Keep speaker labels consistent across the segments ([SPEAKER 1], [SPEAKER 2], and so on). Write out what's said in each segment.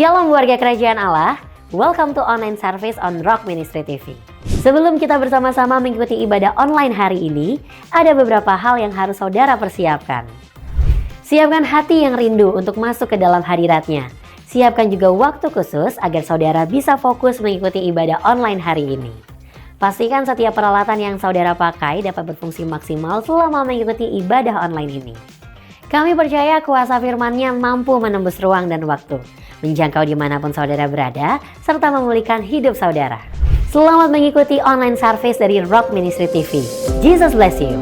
[SPEAKER 1] Shalom warga kerajaan Allah, welcome to online service on Rock Ministry TV. Sebelum kita bersama-sama mengikuti ibadah online hari ini, ada beberapa hal yang harus saudara persiapkan. Siapkan hati yang rindu untuk masuk ke dalam hadiratnya. Siapkan juga waktu khusus agar saudara bisa fokus mengikuti ibadah online hari ini. Pastikan setiap peralatan yang saudara pakai dapat berfungsi maksimal selama mengikuti ibadah online ini. Kami percaya kuasa firman-Nya mampu menembus ruang dan waktu, menjangkau dimanapun saudara berada, serta memulihkan hidup saudara. Selamat mengikuti online service dari Rock Ministry TV. Jesus bless you.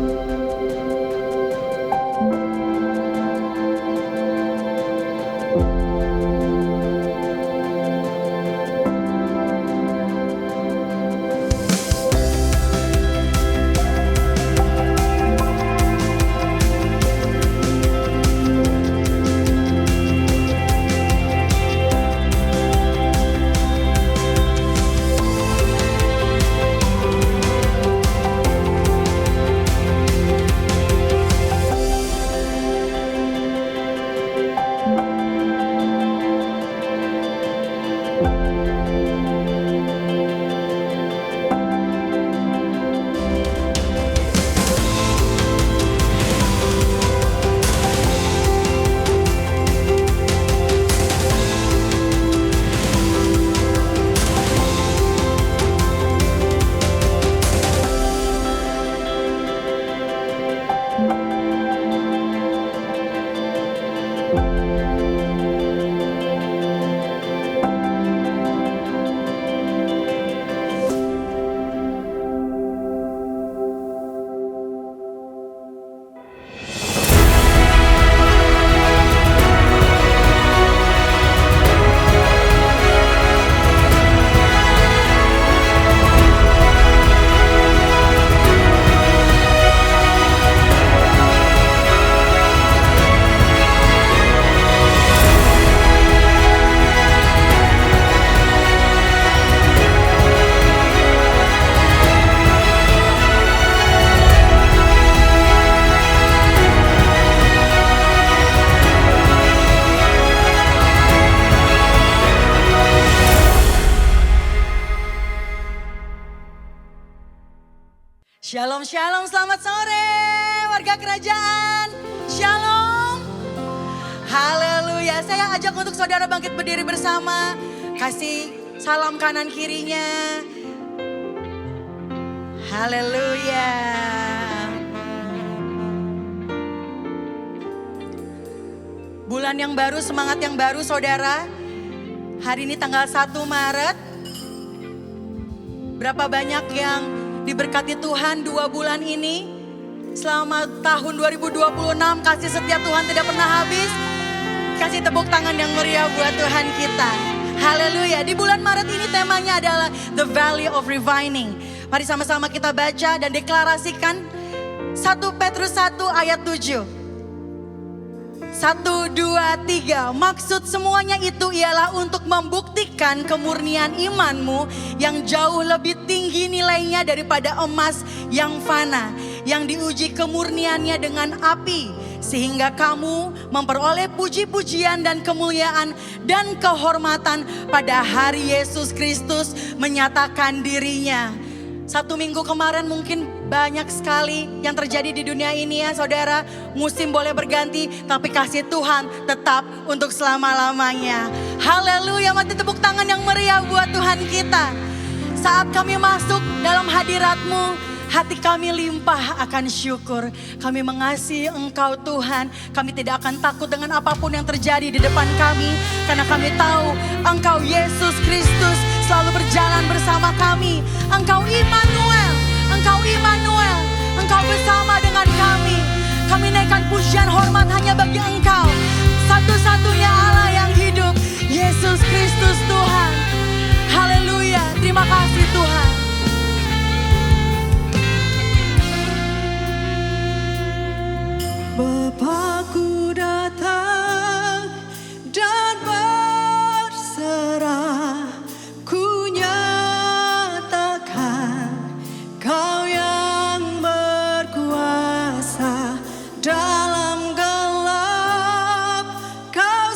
[SPEAKER 2] Shalom, shalom, selamat sore warga kerajaan. Shalom. Haleluya, saya ajak untuk saudara bangkit berdiri bersama. Kasih salam kanan kirinya. Haleluya. Bulan yang baru, semangat yang baru saudara. Hari ini tanggal 1 Maret. Berapa banyak yang diberkati Tuhan 2 bulan ini. Selama tahun 2026 kasih setia Tuhan tidak pernah habis. Kasih tepuk tangan yang meriah buat Tuhan kita. Haleluya. Di bulan Maret ini temanya adalah The Valley of Refining. Mari sama-sama kita baca dan deklarasikan 1 Petrus 1 ayat 7. 1, 2, 3. Maksud semuanya itu ialah untuk membuktikan kemurnian imanmu yang jauh lebih tinggi nilainya daripada emas yang fana, yang diuji kemurniannya dengan api, sehingga kamu memperoleh puji-pujian dan kemuliaan dan kehormatan pada hari Yesus Kristus menyatakan dirinya. 1 minggu kemarin mungkin banyak sekali yang terjadi di dunia ini ya saudara. Musim boleh berganti tapi kasih Tuhan tetap untuk selama-lamanya. Haleluya, mari tepuk tangan yang meriah buat Tuhan kita. Saat kami masuk dalam hadirat-Mu, hati kami limpah akan syukur. Kami mengasihi Engkau Tuhan. Kami tidak akan takut dengan apapun yang terjadi di depan kami. Karena kami tahu Engkau Yesus Kristus selalu berjalan bersama kami. Engkau Immanuel, Engkau Immanuel, Engkau bersama dengan kami. Kami naikkan pujian hormat hanya bagi Engkau, satu-satunya Allah yang hidup, Yesus Kristus Tuhan. Haleluya, terima kasih Tuhan.
[SPEAKER 3] Bapakku datang dan berserah, ku nyatakan Kau yang berkuasa dalam gelap, Kau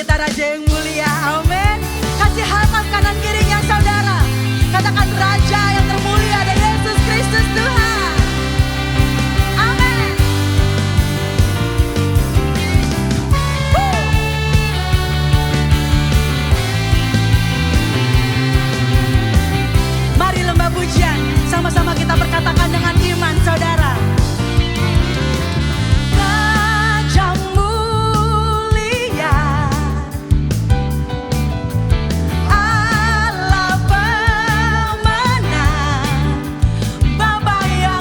[SPEAKER 2] kita Raja yang mulia, amin. Kasih hangat kanan kirinya saudara. Katakan Raja yang termulia ada Yesus Kristus Tuhan. Amin. Mari lembah pujian, sama-sama kita berkatakan dengan iman saudara. Raja mulia, Allah pemenang, Bapa yang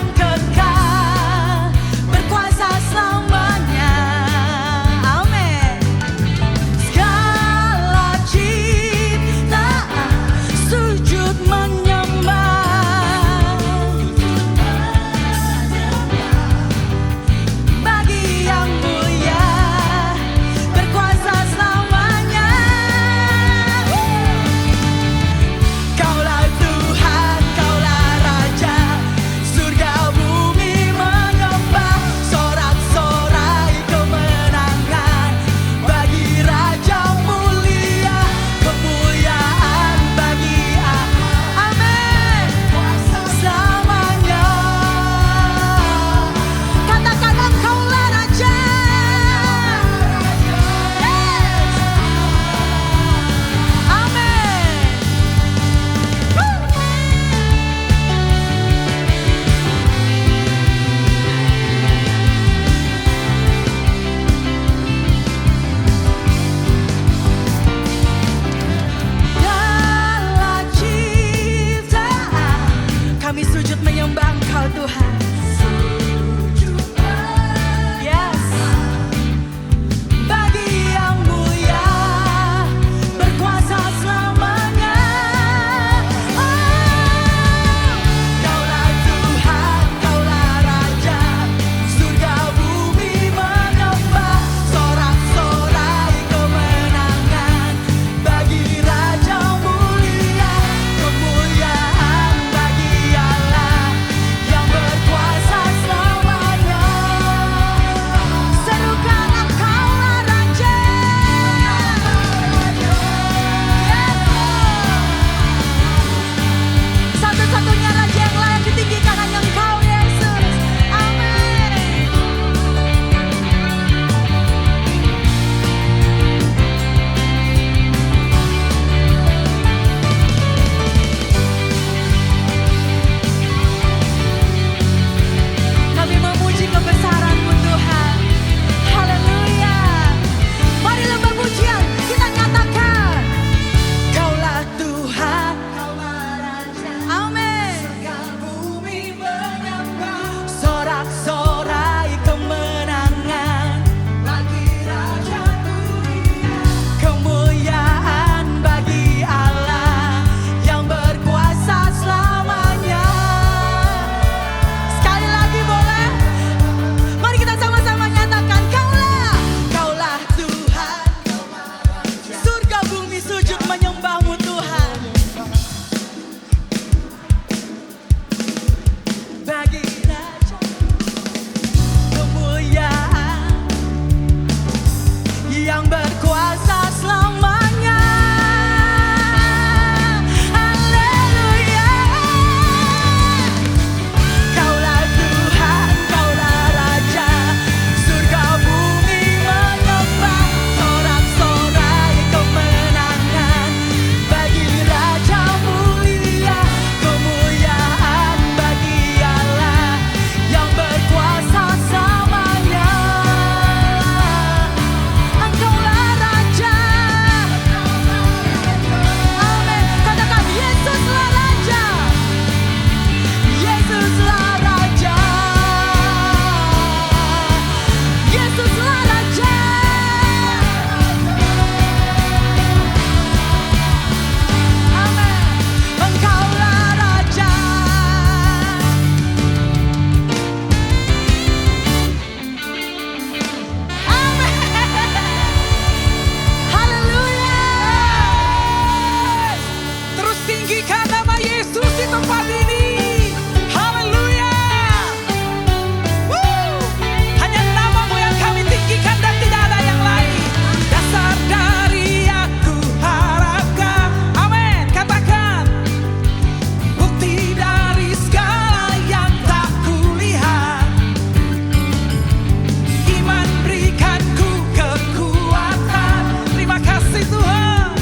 [SPEAKER 3] kasih Tuhan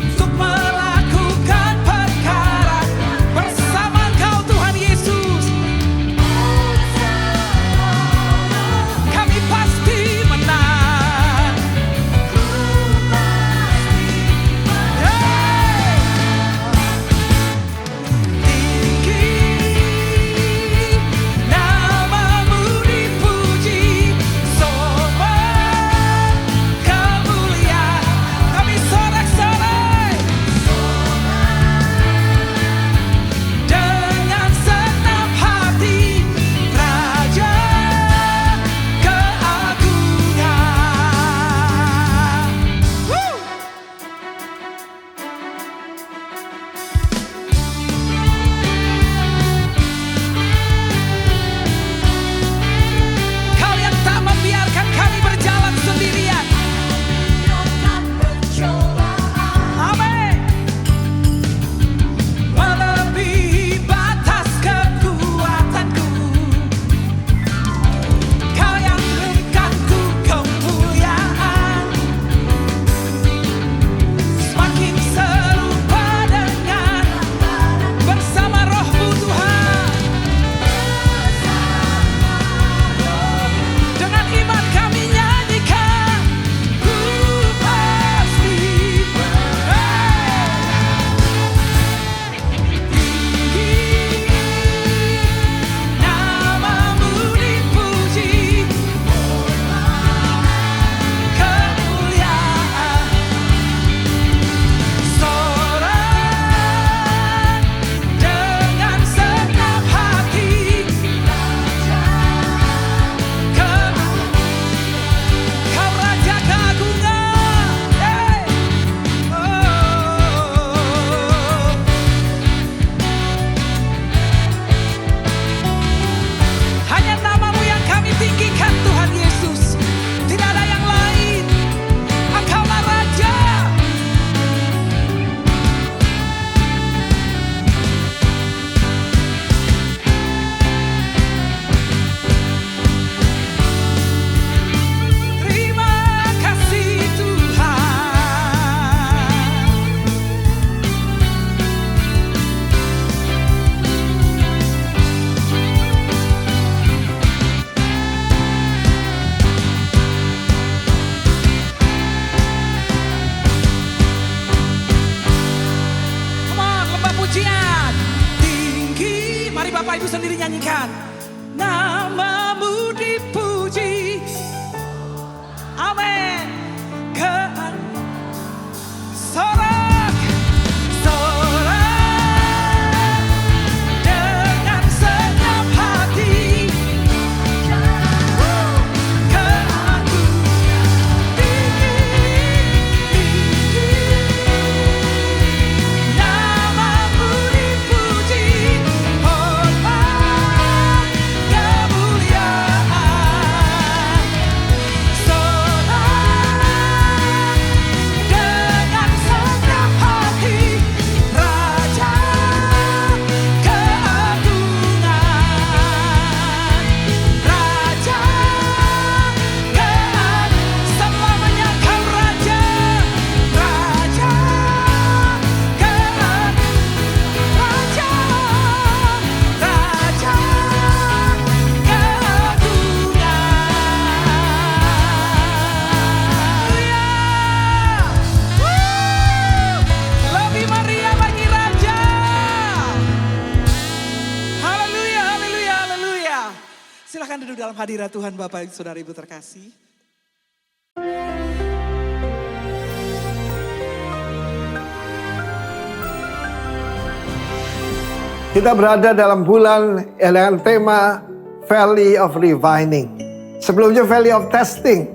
[SPEAKER 3] untuk melakukan perkara bersama Engkau Tuhan Yesus. Kami pasti menang. Tinggi namamu dipuji, sobat kemuliaan. Kami sorak-sorai dengan senang hati, Raja keagungan. Kau yang tak membiarkan kami berjalan sendirian. Amin. Melebihi batas kekuatanku. Kau yang berikanku kemuliaan, semakin serupa dengan bersama Roh-Mu Tuhan. Dengan iman kami nyanyikan, ku pasti tinggi namamu dipuji, kemuliaan sorak dengan senang hati, Kau Raja keagungan. Hanya namamu yang kami tinggikan Tuhan Yesus. Tidak ada yang lain. Engkaulah Raja. Terima kasih Tuhan. Come on, lembah pujian. Tinggi, mari Bapak Ibu sendiri nyanyikan. Namamu dipuji. Amin. Sorak, sorak dengan senyap hati, keagungan. Tinggi namamu dipuji, hormat kemuliaan, sorak dengan senyap hati, Raja keagungan, Raja keagungan, selamanya Kau Raja, Raja keagungan, Raja, Raja keagungan. Lebih meriah bagi Raja. Haleluya, haleluya, haleluya. Silakan duduk dalam hadirat Tuhan Bapak Saudara Ibu terkasih.
[SPEAKER 4] Kita berada dalam bulan dengan tema Valley of Refining. Sebelumnya Valley of Testing.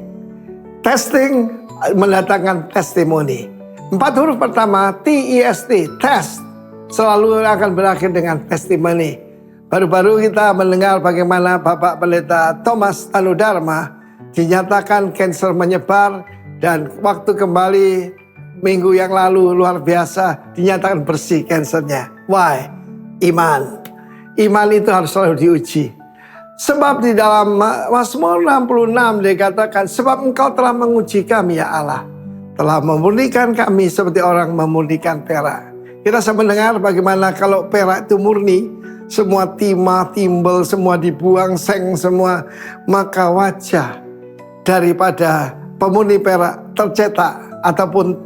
[SPEAKER 4] Testing mendatangkan testimoni. 4 huruf pertama T-E-S-T, test, selalu akan berakhir dengan testimoni. Baru-baru kita mendengar bagaimana Bapak Pendeta Thomas Tanudharma dinyatakan kanker menyebar dan waktu kembali minggu yang lalu luar biasa dinyatakan bersih kansernya. Why? Iman. Iman itu harus selalu diuji. Sebab di dalam Mazmur 66 dikatakan, sebab Engkau telah menguji kami ya Allah. telah memurnikan kami seperti orang memurnikan perak. Kita bisa mendengar bagaimana kalau perak itu murni, semua timah, timbel, semua dibuang, seng semua, maka wajah daripada pemurni perak tercetak ataupun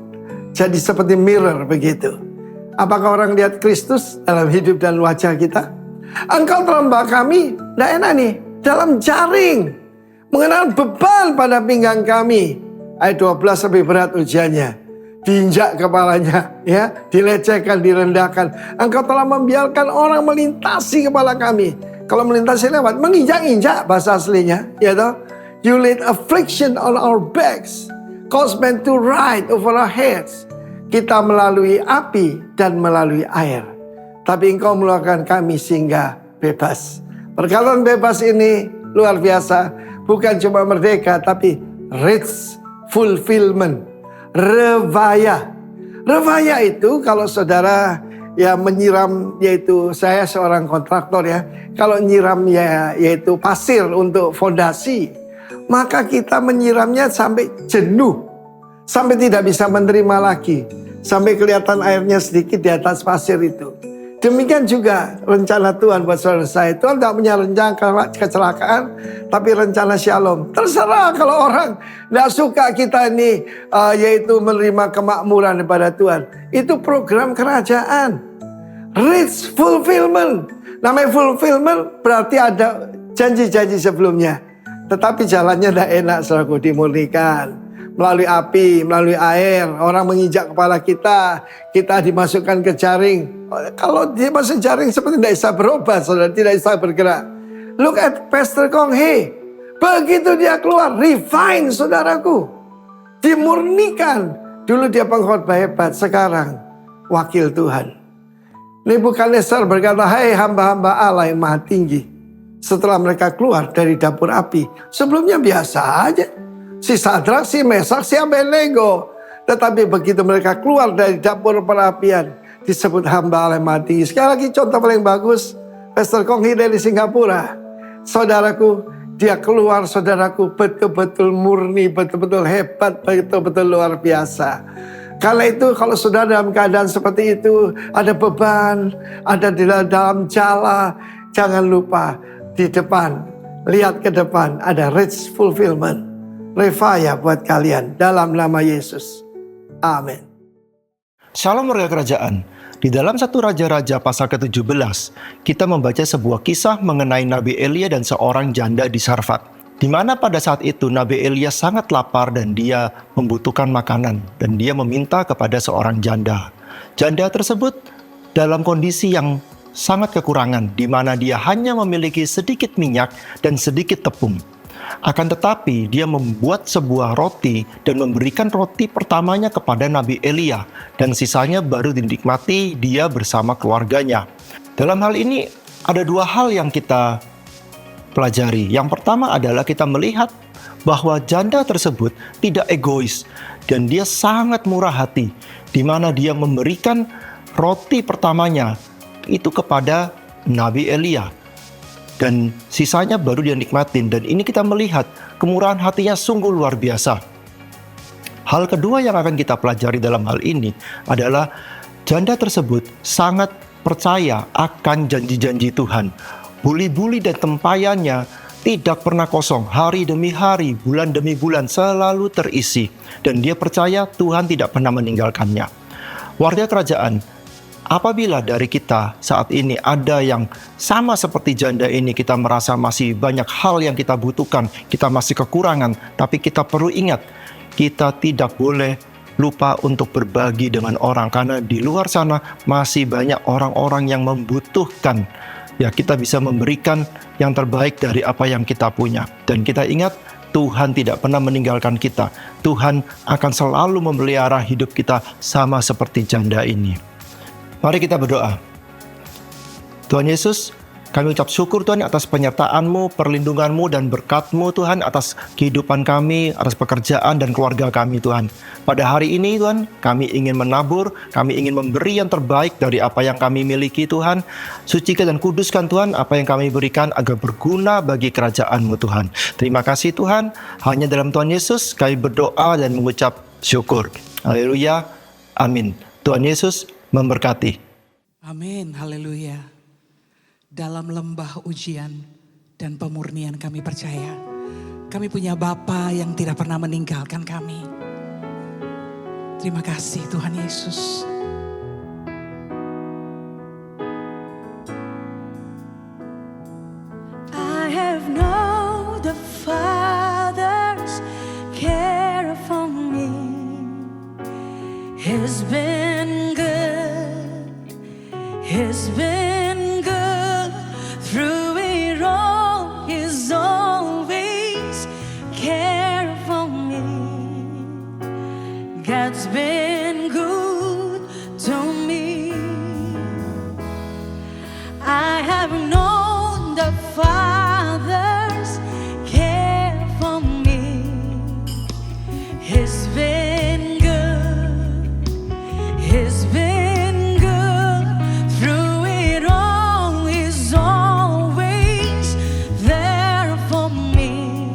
[SPEAKER 4] jadi seperti mirror begitu. Apakah orang lihat Kristus dalam hidup dan wajah kita? Engkau telah membawa kami, tidak enak nih, dalam jaring, mengenal beban pada pinggang kami. Ayat 12 lebih berat ujiannya. Diinjak kepalanya, ya, dilecehkan, direndahkan. Engkau telah membiarkan orang melintasi kepala kami. Kalau melintasi lewat, menginjak-injak bahasa aslinya, ya toh. You laid affliction on our backs, caused men to ride over our heads. Kita melalui api dan melalui air, tapi Engkau mengeluarkan kami sehingga bebas. Perkataan bebas ini luar biasa, bukan cuma merdeka, tapi rich fulfillment, revaya. Revaya itu kalau saudara ya menyiram, yaitu saya seorang kontraktor ya, kalau nyiram ya yaitu pasir untuk fondasi, maka kita menyiramnya sampai jenuh, sampai tidak bisa menerima lagi, sampai kelihatan airnya sedikit di atas pasir itu. Demikian juga rencana Tuhan buat saudara saya. Tuhan tidak punya rencana kecelakaan, tapi rencana shalom. Terserah kalau orang tidak suka kita ini, yaitu menerima kemakmuran daripada Tuhan. Itu program kerajaan. Rich fulfillment. Namanya fulfillment berarti ada janji-janji sebelumnya. Tetapi jalannya tidak enak, saudaraku, dimurnikan. Melalui api, melalui air, orang menginjak kepala kita, kita dimasukkan ke jaring. Kalau dia masuk jaring seperti tidak bisa berobat, saudara, tidak bisa bergerak. Look at Pastor Kong Hee. Begitu dia keluar, refine, saudaraku. Dimurnikan. Dulu dia pengkhotbah hebat, sekarang wakil Tuhan. Nebukadnezar berkata, hai hamba-hamba Allah yang maha tinggi. Setelah mereka keluar dari dapur api, sebelumnya biasa aja. Si Sadrak, si Mesak, si Abednego. Tetapi begitu mereka keluar dari dapur perapian, disebut hamba Allah maha tinggi. Sekali lagi contoh paling bagus, Pastor Kong Hee dari Singapura. Saudaraku, dia keluar, saudaraku, betul-betul murni, betul-betul hebat, betul-betul luar biasa. Karena itu kalau saudara dalam keadaan seperti itu, ada beban, ada di dalam jala, jangan lupa di depan, lihat ke depan, ada rich fulfillment. Revaya buat kalian dalam nama Yesus. Amin.
[SPEAKER 5] Shalom warga kerajaan. Di dalam 1 Raja-Raja pasal ke-17, kita membaca sebuah kisah mengenai Nabi Elia dan seorang janda di Sarfat. Di mana pada saat itu Nabi Elia sangat lapar dan dia membutuhkan makanan. Dan dia meminta kepada seorang janda. Janda tersebut dalam kondisi yang sangat kekurangan, di mana dia hanya memiliki sedikit minyak dan sedikit tepung. Akan tetapi dia membuat sebuah roti dan memberikan roti pertamanya kepada Nabi Elia. Dan sisanya baru dinikmati dia bersama keluarganya. Dalam hal ini ada dua hal yang kita pelajari. Yang pertama adalah kita melihat bahwa janda tersebut tidak egois. Dan dia sangat murah hati. Di mana dia memberikan roti pertamanya itu kepada Nabi Elia. Dan sisanya baru dia nikmatin. Dan ini kita melihat kemurahan hatinya sungguh luar biasa. Hal kedua yang akan kita pelajari dalam hal ini adalah janda tersebut sangat percaya akan janji-janji Tuhan. Buli-buli dan tempayannya tidak pernah kosong. Hari demi hari, bulan demi bulan selalu terisi. Dan dia percaya Tuhan tidak pernah meninggalkannya. Warga kerajaan, apabila dari kita saat ini ada yang sama seperti janda ini, kita merasa masih banyak hal yang kita butuhkan, kita masih kekurangan, tapi kita perlu ingat, kita tidak boleh lupa untuk berbagi dengan orang, karena di luar sana masih banyak orang-orang yang membutuhkan. Ya, kita bisa memberikan yang terbaik dari apa yang kita punya. Dan kita ingat, Tuhan tidak pernah meninggalkan kita. Tuhan akan selalu memelihara hidup kita sama seperti janda ini. Mari kita berdoa. Tuhan Yesus, kami ucap syukur Tuhan atas penyertaan-Mu, perlindungan-Mu, dan berkat-Mu Tuhan atas kehidupan kami, atas pekerjaan dan keluarga kami Tuhan. Pada hari ini Tuhan, kami ingin menabur, kami ingin memberi yang terbaik dari apa yang kami miliki Tuhan. Sucikan dan kuduskan Tuhan apa yang kami berikan agar berguna bagi kerajaan-Mu Tuhan. Terima kasih Tuhan, hanya dalam Tuhan Yesus kami berdoa dan mengucap syukur. Haleluya. Amin. Tuhan Yesus memberkati.
[SPEAKER 3] Amin, haleluya. Dalam lembah ujian dan pemurnian kami percaya, kami punya Bapa yang tidak pernah meninggalkan kami. Terima kasih Tuhan Yesus.
[SPEAKER 2] I have known the Father's care for me has been good, has been good through it all. He's always care for me. God's been good to me. I have known the Father's care for me. He's been good. He's been good through it all. He's always there for me.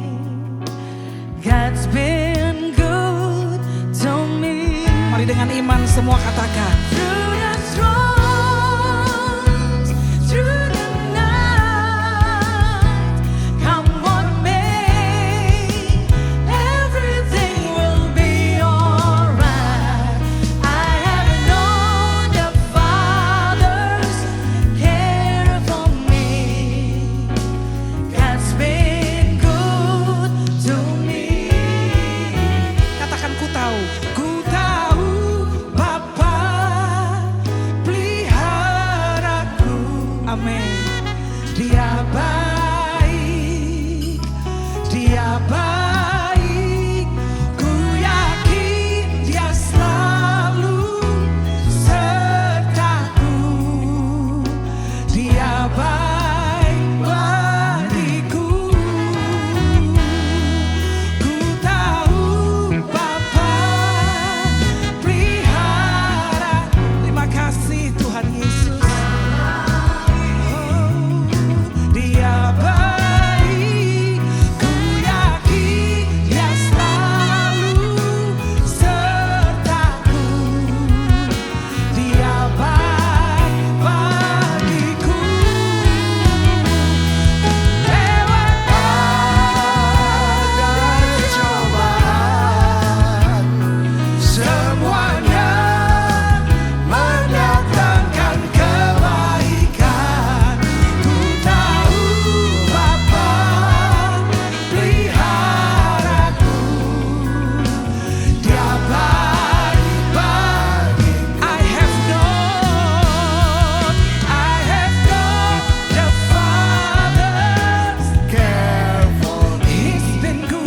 [SPEAKER 2] God's been good to me.
[SPEAKER 3] Mari dengan iman semua katakan.
[SPEAKER 2] Through the storms, through the night, come what may, everything will be alright. I have known the Father's care for me. God's been good to me.
[SPEAKER 3] Katakan ku tahu Bapa peliharaku. Amin. Dia baik, dia baik. Ku yakin dia selalu sertaku. Dia baik bagiku. Ku tahu Bapa pelihara. Terima kasih Tuhan Yesus. Oh, dia baik. Ku yakin dia selalu sertaku. Dia baik bagiku. Lewat badai cobaan, semuanya mendatangkan kebaikan. Ku tahu Bapa peliharaku. Dia baik bagiku. I have known the Father's care for me. He's been good.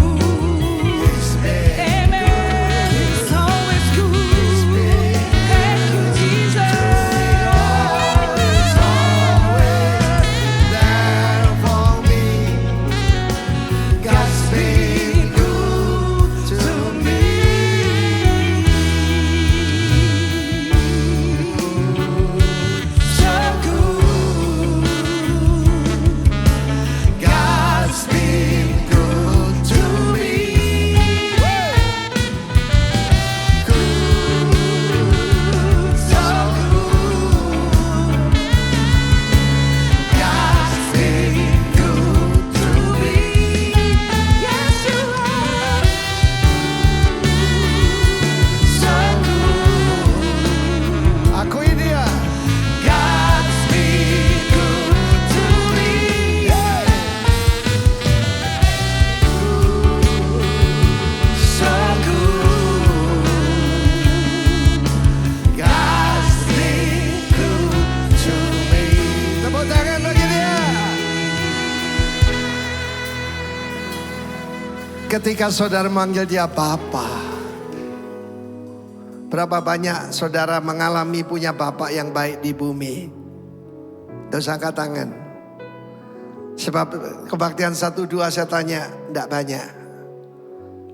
[SPEAKER 3] Amen. He's always good. Thank you, Jesus. He's always there for me. God's been good to me. So good. God's been good to me. Good, so good. God's been good to me. Yes, you are. So good.
[SPEAKER 4] Akui dia.
[SPEAKER 2] God's been good to me. So good. God's been good to me.
[SPEAKER 4] Tepuk tangan bagi dia. Ketika saudara manggil dia Bapa, berapa banyak saudara mengalami punya Bapa yang baik di bumi? Terus angkat tangan. Sebab kebaktian 1-2 saya tanya, tidak banyak.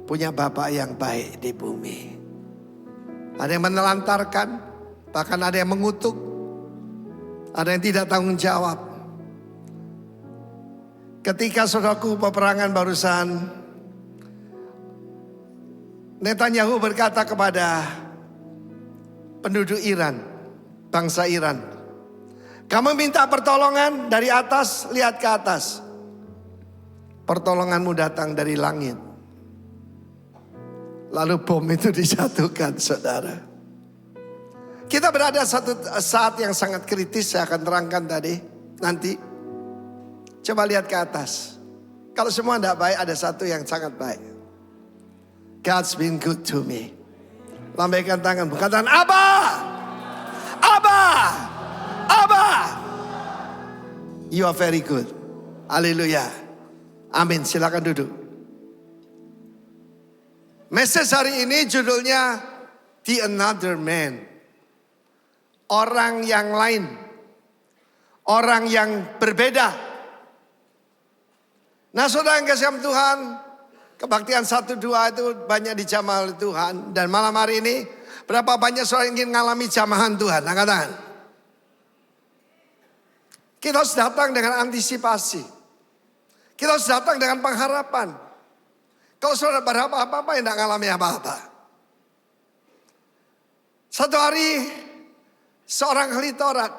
[SPEAKER 4] Punya Bapa yang baik di bumi. Ada yang menelantarkan, bahkan ada yang mengutuk, ada yang tidak tanggung jawab. Ketika saudaraku peperangan barusan Netanyahu berkata kepada penduduk Iran, bangsa Iran, kamu minta pertolongan dari atas, lihat ke atas. Pertolonganmu datang dari langit. Lalu bom itu dijatuhkan, saudara. Kita berada satu saat yang sangat kritis, saya akan terangkan tadi, nanti. Coba lihat ke atas. Kalau semua tidak baik, ada satu yang sangat baik. God's been good to me. Lambaikan tangan, katakan Abba, Abba, Abba. You are very good. Haleluya. Amin, silakan duduk. Message hari ini judulnya The Another Man. Orang yang lain. Orang yang berbeda. Nah, saudara yang kasih Tuhan, kebaktian 1-2 itu banyak dijamah oleh Tuhan. Dan malam hari ini, berapa banyak saudara yang ingin mengalami jamahan Tuhan? Angkat tangan. Kita harus datang dengan antisipasi. Kita harus datang dengan pengharapan. Kalau saudara berharap apa-apa, yang tidak mengalami apa-apa. Satu hari, seorang ahli Taurat,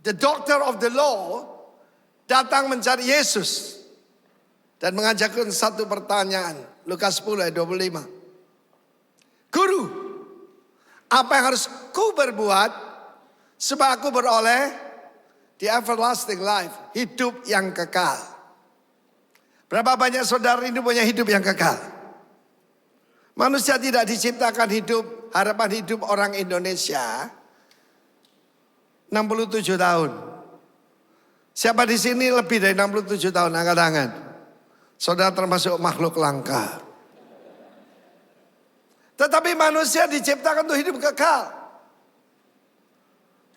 [SPEAKER 4] the doctor of the law, datang mencari Yesus. Dan mengajarkan satu pertanyaan. Lukas 10 ayat 25. Guru, apa yang harus ku berbuat supaya aku beroleh the everlasting life, hidup yang kekal? Berapa banyak saudara ini punya hidup yang kekal? Manusia tidak diciptakan hidup, harapan hidup orang Indonesia 67 tahun. Siapa di sini lebih dari 67 tahun? Angkat tangan. Saudara termasuk makhluk langka. Tetapi manusia diciptakan untuk hidup kekal.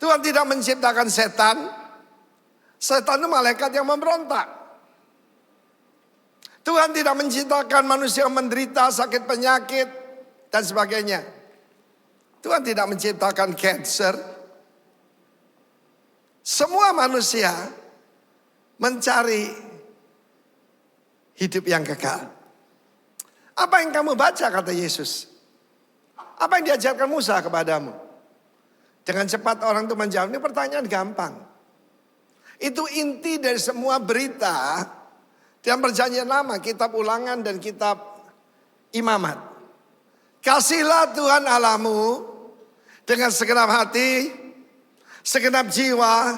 [SPEAKER 4] Tuhan tidak menciptakan setan. Setan itu malaikat yang memberontak. Tuhan tidak menciptakan manusia yang menderita sakit penyakit dan sebagainya. Tuhan tidak menciptakan cancer. Semua manusia mencari hidup yang kekal. Apa yang kamu baca, kata Yesus? Apa yang diajarkan Musa kepadamu? Dengan cepat orang itu menjawab, ini pertanyaan gampang. Itu inti dari semua berita dalam perjanjian lama, kitab ulangan dan kitab imamat. Kasihlah Tuhan Allahmu dengan segenap hati, segenap jiwa,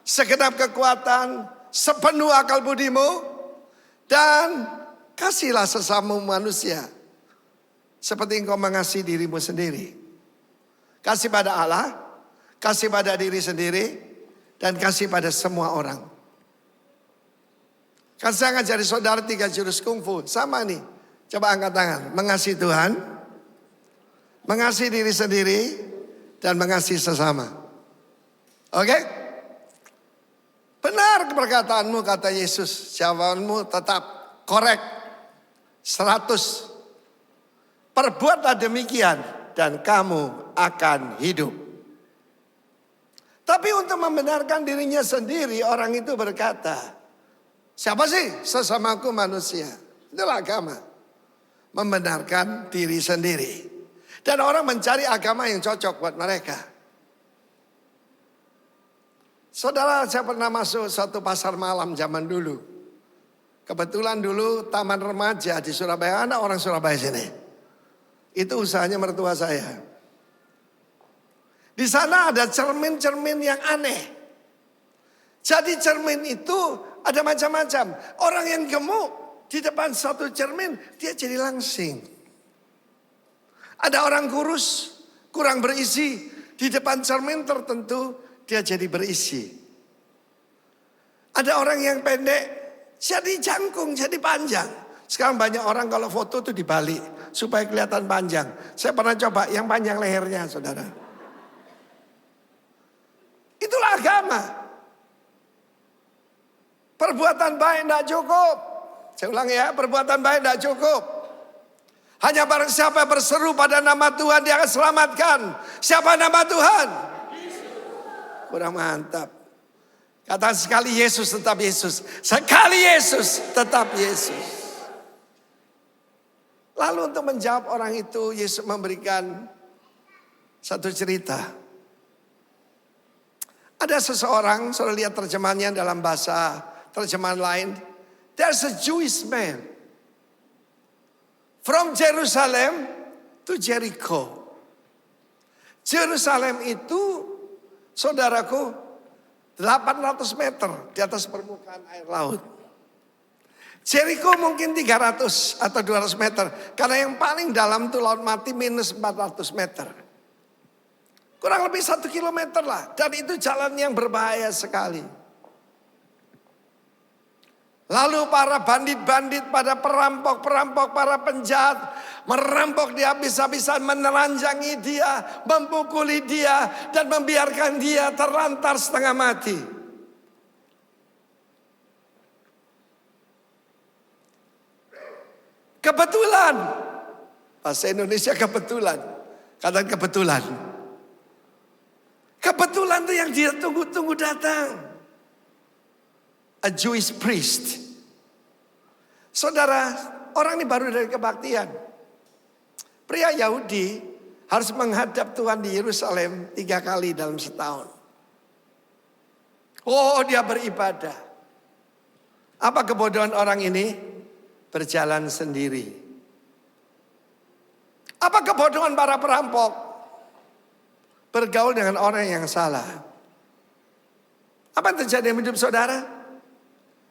[SPEAKER 4] segenap kekuatan, sepenuh akal budimu. Dan kasihlah sesama manusia seperti engkau mengasihi dirimu sendiri. Kasih pada Allah, kasih pada diri sendiri, dan kasih pada semua orang. Kan saya ngajari saudara 3 jurus kungfu. Sama nih, coba angkat tangan. Mengasihi Tuhan, mengasihi diri sendiri, dan mengasihi sesama. Oke? Benar perkataanmu, kata Yesus. Jawabanmu tetap korek. 100. Perbuatlah demikian dan kamu akan hidup. Tapi untuk membenarkan dirinya sendiri, orang itu berkata, siapa sih sesamaku manusia? Itulah agama. Membenarkan diri sendiri. Dan orang mencari agama yang cocok buat mereka. Saudara, saya pernah masuk satu pasar malam zaman dulu. Kebetulan dulu taman remaja di Surabaya, ada orang Surabaya sini. Itu usahanya mertua saya. Di sana ada cermin-cermin yang aneh. Jadi cermin itu ada macam-macam. Orang yang gemuk di depan satu cermin, dia jadi langsing. Ada orang kurus, kurang berisi, di depan cermin tertentu, dia jadi berisi. Ada orang yang pendek, jadi jangkung, jadi panjang. Sekarang banyak orang kalau foto tuh dibalik, supaya kelihatan panjang. Saya pernah coba yang panjang lehernya, saudara. Itulah agama. Perbuatan baik tidak cukup. Saya ulang ya, perbuatan baik tidak cukup. Hanya barang siapa berseru pada nama Tuhan, dia akan selamatkan. Siapa nama Tuhan? Kurang mantap. Kata sekali Yesus tetap Yesus. Sekali Yesus tetap Yesus. Lalu untuk menjawab orang itu, Yesus memberikan satu cerita. Ada seseorang, saudara lihat terjemahannya dalam bahasa terjemahan lain. There's a Jewish man from Jerusalem to Jericho. Jerusalem itu, saudaraku, 800 meter di atas permukaan air laut. Jericho mungkin 300 atau 200 meter. Karena yang paling dalam itu laut mati minus 400 meter. Kurang lebih 1 kilometer lah. Dan itu jalan yang berbahaya sekali. Lalu para bandit-bandit, para perampok-perampok, para penjahat merampok dia habis-habisan, menelanjangi dia, memukuli dia, dan membiarkan dia terlantar setengah mati. Kebetulan, bahasa Indonesia kebetulan, kata kebetulan. Kebetulan itu yang dia tunggu-tunggu datang. A Jewish priest. Saudara, orang ini baru dari kebaktian. Pria Yahudi harus menghadap Tuhan di Yerusalem 3 kali dalam setahun. Oh, dia beribadah. Apa kebodohan orang ini? Berjalan sendiri. Apa kebodohan para perampok? Bergaul dengan orang yang salah. Apa yang terjadi dalam hidup saudara?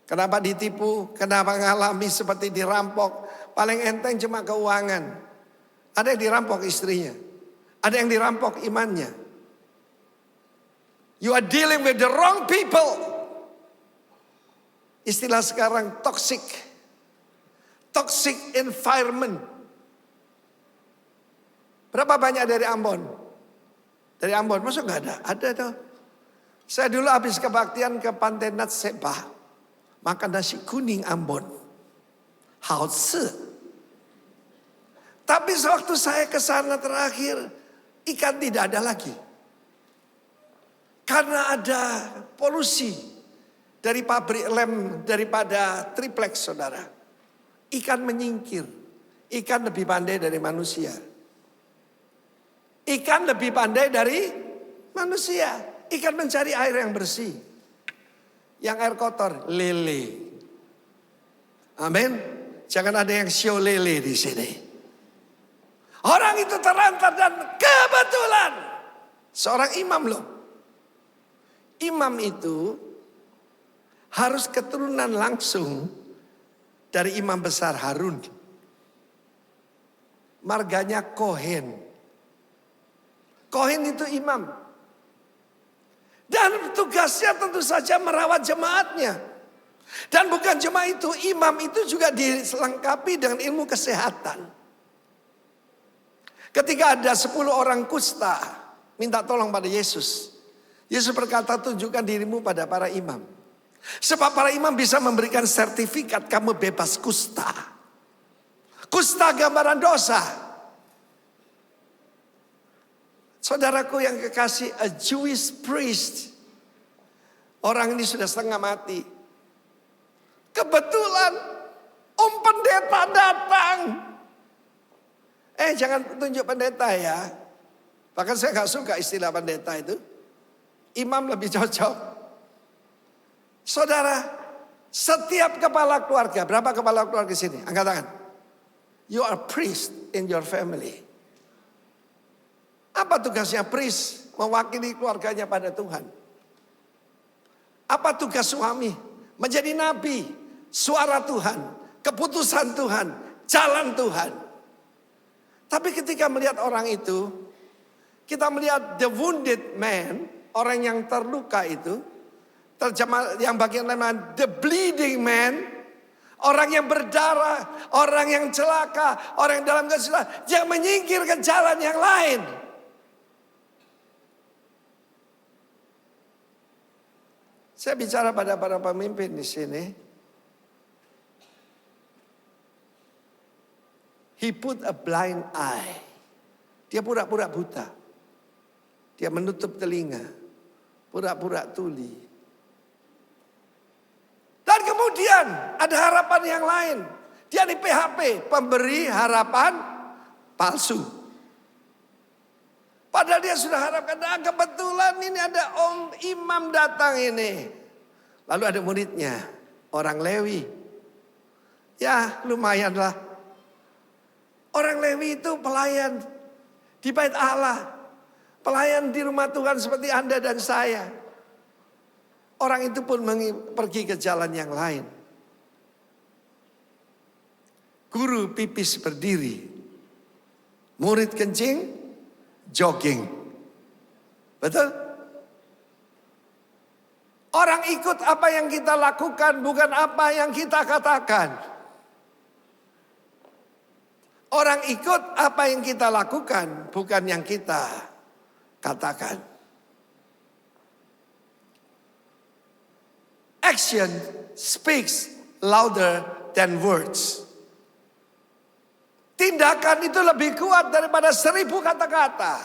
[SPEAKER 4] Kenapa ditipu? Kenapa ngalami seperti dirampok? Paling enteng cuma keuangan. Ada yang dirampok istrinya. Ada yang dirampok imannya. You are dealing with the wrong people. Istilah sekarang toxic. Toxic environment. Berapa banyak dari Ambon? Dari Ambon, masa nggak ada? Ada tuh. Saya dulu habis kebaktian ke Pantai Natsepah. Makan nasi kuning Ambon. Hause. Tapi sewaktu saya ke sana terakhir, ikan tidak ada lagi. Karena ada polusi dari pabrik lem daripada triplex, saudara. Ikan menyingkir. Ikan lebih pandai dari manusia. Ikan lebih pandai dari manusia. Ikan mencari air yang bersih. Yang air kotor, lele. Amin. Jangan ada yang show lele di sini. Orang itu terlantar dan kebetulan seorang imam loh. Imam itu harus keturunan langsung dari imam besar Harun. Marganya Kohen. Kohen itu imam. Dan tugasnya tentu saja merawat jemaatnya. Dan bukan cuma itu, imam itu juga dilengkapi dengan ilmu kesehatan. Ketika ada 10 orang kusta minta tolong pada Yesus. Yesus berkata, tunjukkan dirimu pada para imam. Sebab para imam bisa memberikan sertifikat kamu bebas kusta. Kusta gambaran dosa. Saudaraku yang kekasih, a Jewish priest. Orang ini sudah setengah mati. Kebetulan Om Pendeta datang. Jangan tunjuk pendeta ya. Bahkan saya gak suka istilah pendeta itu. Imam lebih cocok. Saudara, setiap kepala keluarga, berapa kepala keluarga di sini? Angkat tangan. You are priest in your family. Apa tugasnya priest? Mewakili keluarganya pada Tuhan. Apa tugas suami? Menjadi nabi, suara Tuhan, keputusan Tuhan, jalan Tuhan. Tapi ketika melihat orang itu, kita melihat the wounded man, orang yang terluka itu, terjemah yang bagian lain, the bleeding man, orang yang berdarah, orang yang celaka, orang yang dalam kesulitan, yang menyingkir ke jalan yang lain. Saya bicara pada para pemimpin di sini. He put a blind eye. Dia pura-pura buta. Dia menutup telinga. Pura-pura tuli. Dan kemudian ada harapan yang lain. Dia di PHP, pemberi harapan palsu. Padahal dia sudah harapkan, nah kebetulan ini ada om imam datang ini. Lalu ada muridnya, orang Lewi. Ya lumayanlah. Orang Lewi itu pelayan di bait Allah. Pelayan di rumah Tuhan seperti Anda dan saya. Orang itu pun pergi ke jalan yang lain. Guru pipis berdiri. Murid kencing, jogging. Betul? Orang ikut apa yang kita lakukan, bukan apa yang kita katakan. Orang ikut apa yang kita lakukan, bukan yang kita katakan. Action speaks louder than words. Tindakan itu lebih kuat daripada 1000 kata-kata.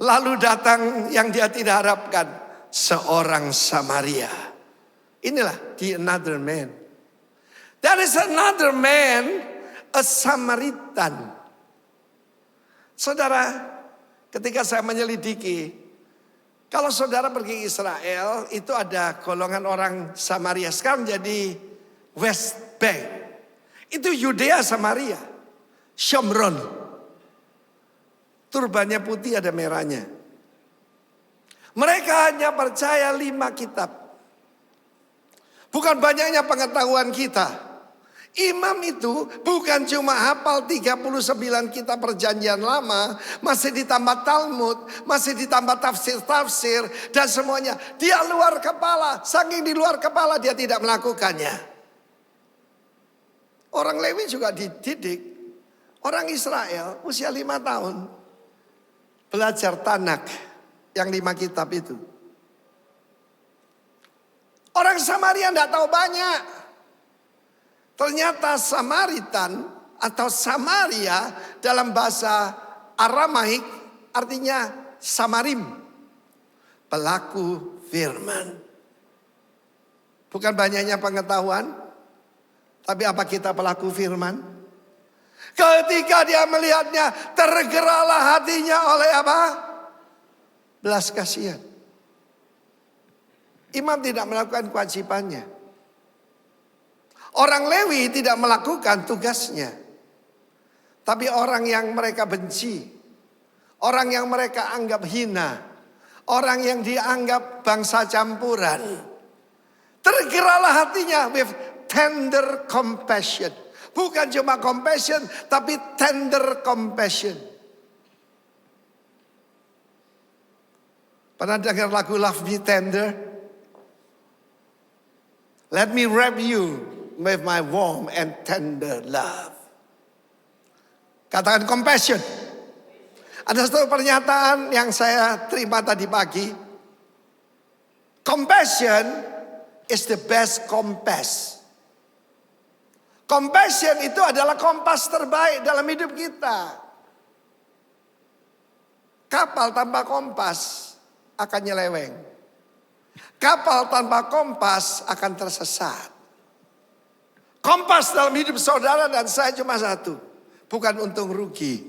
[SPEAKER 4] Lalu datang yang dia tidak harapkan, seorang Samaria. Inilah the another man. There is another man, a Samaritan. Saudara, ketika saya menyelidiki, kalau saudara pergi ke Israel, itu ada golongan orang Samaria. Sekarang jadi West Bank. Itu Yudea Samaria. Shomron. Turbannya putih ada merahnya. Mereka hanya percaya 5 kitab. Bukan banyaknya pengetahuan kita. Imam itu bukan cuma hafal 39 kitab perjanjian lama. Masih ditambah Talmud. Masih ditambah tafsir-tafsir. Dan semuanya. Dia luar kepala. Saking di luar kepala dia tidak melakukannya. Orang Lewi juga dididik. Orang Israel usia 5 tahun. Belajar Tanak. Yang 5 kitab itu. Orang Samaria tidak tahu banyak. Ternyata Samaritan atau Samaria dalam bahasa Aramaik artinya Samarim. Pelaku firman. Bukan banyaknya pengetahuan. Tapi apa kita pelaku firman? Ketika dia melihatnya, tergeraklah hatinya oleh apa? Belas kasihan. Imam tidak melakukan kewajibannya. Orang Lewi tidak melakukan tugasnya. Tapi orang yang mereka benci. Orang yang mereka anggap hina. Orang yang dianggap bangsa campuran. Tergeraklah hatinya with tender compassion. Bukan cuma compassion, tapi tender compassion. Pernah dengar lagu Love Me Tender? Let me wrap you with my warm and tender love. Katakan compassion. Ada satu pernyataan yang saya terima tadi pagi. Compassion is the best compass. Compassion itu adalah kompas terbaik dalam hidup kita. Kapal tanpa kompas akan nyeleweng. Kapal tanpa kompas akan tersesat. Kompas dalam hidup saudara dan saya cuma satu. Bukan untung rugi.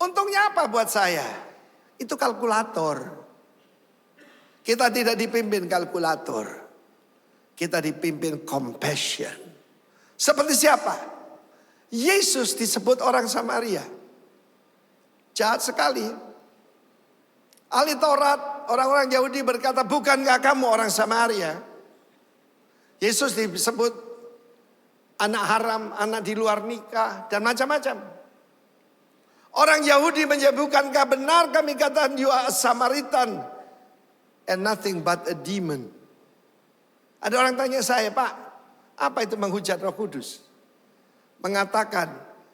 [SPEAKER 4] Untungnya apa buat saya? Itu kalkulator. Kita tidak dipimpin kalkulator. Kita dipimpin compassion. Seperti siapa? Yesus disebut orang Samaria. Jahat sekali. Ahli Taurat, orang-orang Yahudi berkata, bukankah kamu orang Samaria? Yesus disebut anak haram, anak di luar nikah, dan macam-macam. Orang Yahudi menyebutkan, bukankah benar kami katakan you are a Samaritan and nothing but a demon. Ada orang tanya saya, Pak, apa itu menghujat Roh Kudus? Mengatakan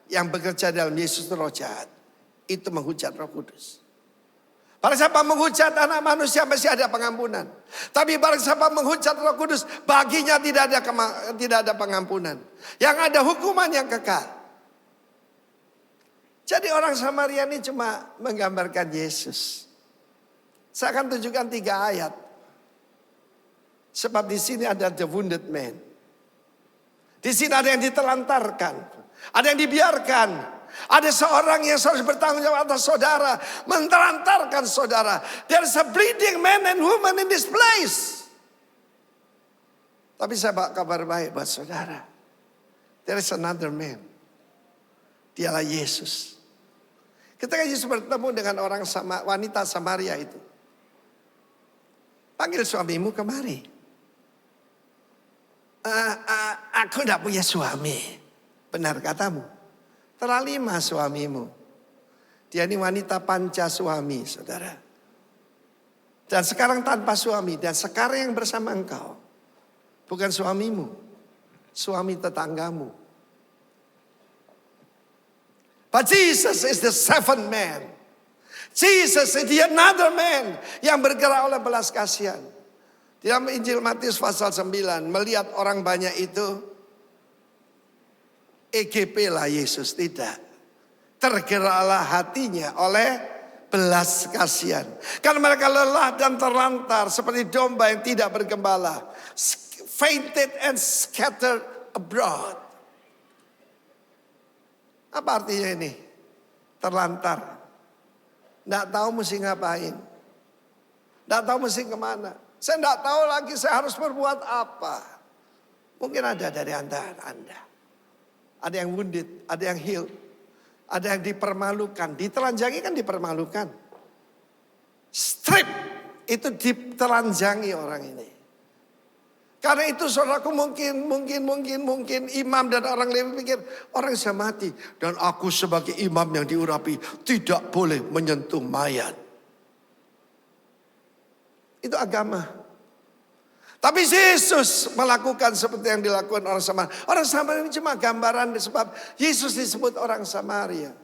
[SPEAKER 4] yang bekerja dalam Yesus itu roh jahat. Itu menghujat Roh Kudus. Barang siapa menghujat anak manusia masih ada pengampunan. Tapi barang siapa menghujat Roh Kudus, baginya tidak ada pengampunan. Yang ada hukuman yang kekal. Jadi orang Samaria ini cuma menggambarkan Yesus. Saya akan tunjukkan 3 ayat. Sebab di sini ada the wounded man. Di sini ada yang ditelantarkan, ada yang dibiarkan. Ada seorang yang harus bertanggung jawab atas saudara, mentelantarkan saudara. There is a bleeding man and woman in this place. Tapi saya bawa kabar baik buat saudara. There is another man. Dialah Yesus. Ketika Yesus bertemu dengan wanita Samaria itu, panggil suamimu kemari. Aku tidak punya suami. Benar katamu. Teralima suamimu. Dia ini wanita panca suami, saudara. Dan sekarang tanpa suami. Dan sekarang yang bersama engkau. Bukan suamimu. Suami tetanggamu. But Jesus is the seventh man. Jesus is the another man. Yang bergerak oleh belas kasihan. Di dalam Injil Matius pasal 9. Melihat orang banyak itu. EGP lah Yesus, tidak. Tergeraklah hatinya oleh belas kasihan. Karena mereka lelah dan terlantar seperti domba yang tidak bergembala. Fainted and scattered abroad. Apa artinya ini? Terlantar. Tidak tahu mesti ngapain. Tidak tahu mesti kemana. Saya tidak tahu lagi saya harus berbuat apa. Mungkin ada dari antara Anda. Ada yang wounded, ada yang healed. Ada yang dipermalukan. Ditelanjangi kan dipermalukan. Strip itu ditelanjangi orang ini. Karena itu saudaraku mungkin imam dan orang lain pikir orang bisa mati. Dan aku sebagai imam yang diurapi tidak boleh menyentuh mayat. Itu agama. Tapi Yesus melakukan seperti yang dilakukan orang Samaria. Orang Samaria ini cuma gambaran sebab Yesus disebut orang Samaria.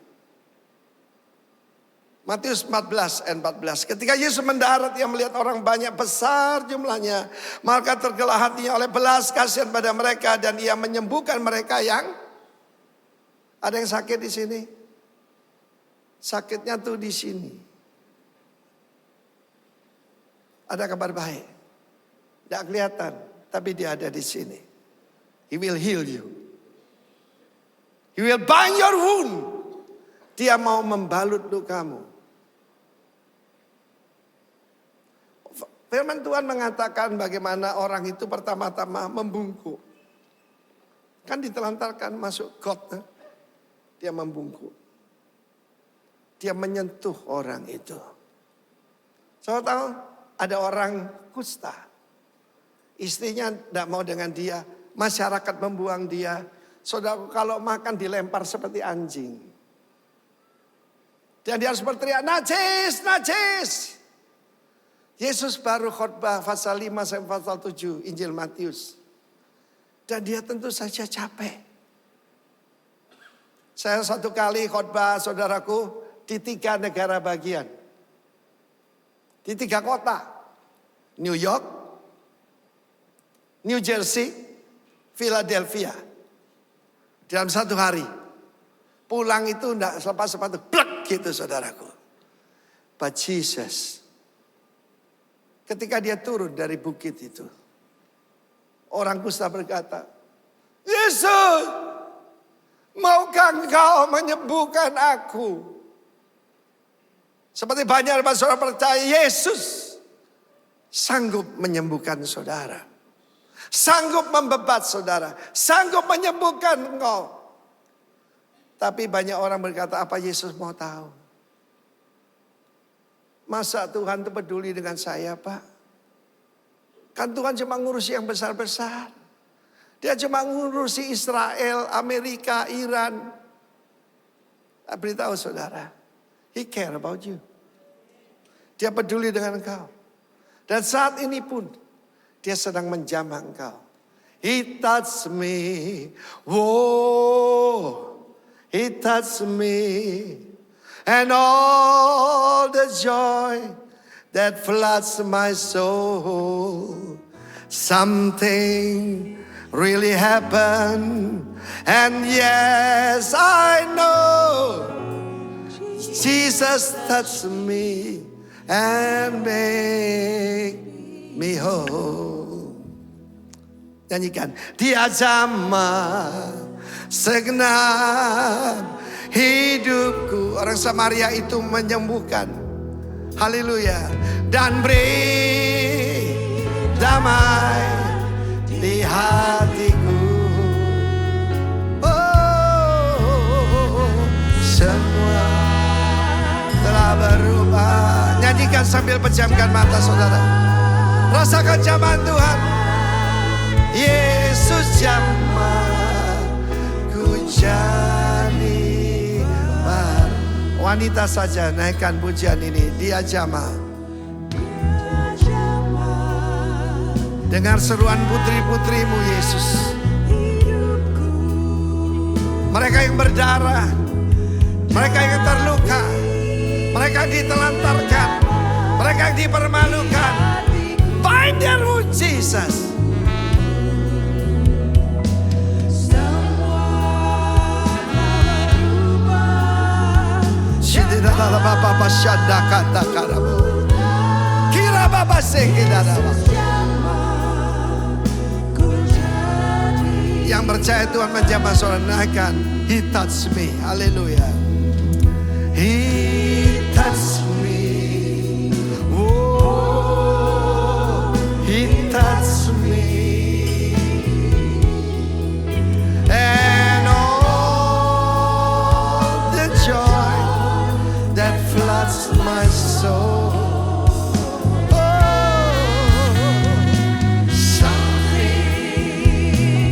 [SPEAKER 4] Matius 14 ayat 14. Ketika Yesus mendarat, ia melihat orang banyak besar jumlahnya. Maka tergerak hatinya oleh belas kasihan pada mereka. Dan ia menyembuhkan mereka yang... Ada yang sakit di sini? Sakitnya tuh di sini. Ada kabar baik. Tidak kelihatan, tapi dia ada di sini. He will heal you. He will bind your wound. Dia mau membalut lukamu. Firman Tuhan mengatakan bagaimana orang itu pertama-tama membungkuk. Kan ditelantarkan masuk got. Dia membungkuk. Dia menyentuh orang itu. Saya tahu ada orang kusta. Istrinya tidak mau dengan dia. Masyarakat membuang dia. Saudara kalau makan dilempar seperti anjing. Dan dia harus berteriak, najis, najis. Yesus baru khotbah pasal 5 sampai pasal 7 Injil Matius. Dan dia tentu saja capek. Saya satu kali khotbah saudaraku di 3 negara bagian. Di 3 kota. New York, New Jersey, Philadelphia. Dalam satu hari. Pulang itu enggak selepas sepatu. Plek gitu saudaraku. But Jesus. Ketika dia turun dari bukit itu. Orang kusta berkata. Yesus. Maukah engkau menyembuhkan aku? Seperti banyak saudara percaya Yesus. Sanggup menyembuhkan saudara. Sanggup membebat saudara. Sanggup menyembuhkan engkau. Tapi banyak orang berkata, apa Yesus mau tahu? Masa Tuhan itu peduli dengan saya, Pak? Kan Tuhan cuma ngurusi yang besar-besar. Dia cuma ngurusi Israel, Amerika, Iran. Beritahu saudara. He care about you. Dia peduli dengan engkau. Dan saat ini pun. Dia sedang menjamah engkau. He touched me. Whoa. He touched me. And all the joy that floods my soul. Something really happened. And yes, I know. Jesus touched me and made me whole. Nyanyikan. Dia jamah segenap hidupku. Orang Samaria itu menyembuhkan. Haleluya. Dan beri damai di hatiku. Oh, semua telah berubah. Nyanyikan sambil pejamkan mata saudara. Rasakan jamahan Tuhan. Yesus jamah ku jadi baru. Wanita saja naikkan pujian ini. Dia jamah. Dengar seruan putri-putrimu Yesus. Mereka yang berdarah, mereka yang terluka, mereka yang ditelantarkan, mereka yang dipermalukan. Bind their wounds, Jesus. Kira baba yang percaya Tuhan menjamah saudara, naikkan. He touched me. Haleluya. He touched me. Oh, He touched me. And all the joy that floods my soul. Oh, something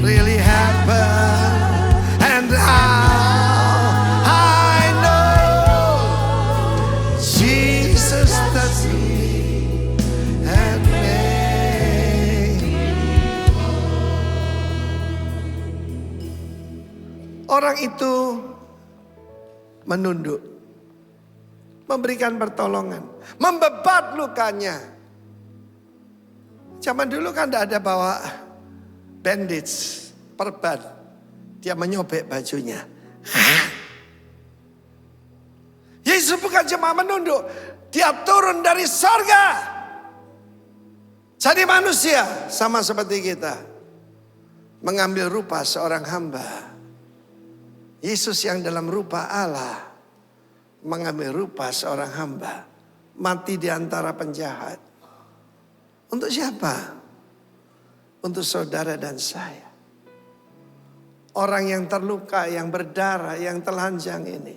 [SPEAKER 4] really happened, and I know Jesus touched me and made. Orang itu menunduk, memberikan pertolongan, membebat lukanya. Zaman dulu kan tidak ada bawa bandage, perban. Dia menyobek bajunya. Yesus bukan cuma menunduk, dia turun dari sorga. Jadi manusia sama seperti kita. Mengambil rupa seorang hamba. Yesus yang dalam rupa Allah mengambil rupa seorang hamba, mati di antara penjahat. Untuk siapa? Untuk saudara dan saya. Orang yang terluka, yang berdarah, yang telanjang ini.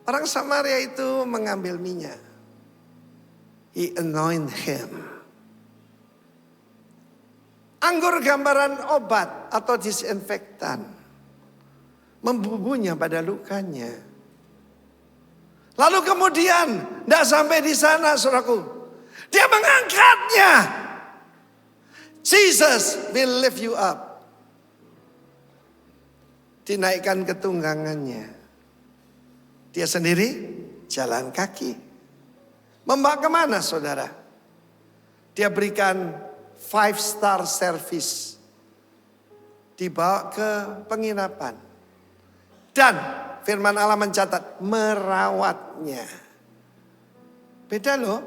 [SPEAKER 4] Orang Samaria itu mengambil minyak. He anoint him. Anggur gambaran obat atau disinfektan. Membubuhnya pada lukanya. Lalu kemudian tidak sampai di sana saudaraku. Dia mengangkatnya. Jesus will lift you up. Dinaikkan ke tunggangannya. Dia sendiri jalan kaki. Membawa kemana saudara? Dia berikan 5-star service. Dibawa ke penginapan. Dan firman Allah mencatat merawatnya. Beda loh.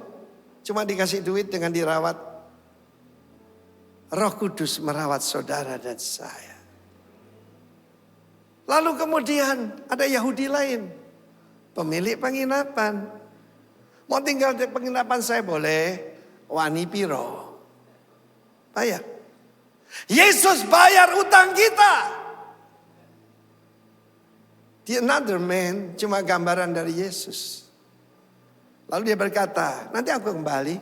[SPEAKER 4] Cuma dikasih duit dengan dirawat. Roh Kudus merawat saudara dan saya. Lalu kemudian ada Yahudi lain. Pemilik penginapan. Mau tinggal di penginapan saya boleh. Wani piro. Bayar. Yesus bayar utang kita. The another man cuma gambaran dari Yesus. Lalu dia berkata, nanti aku kembali.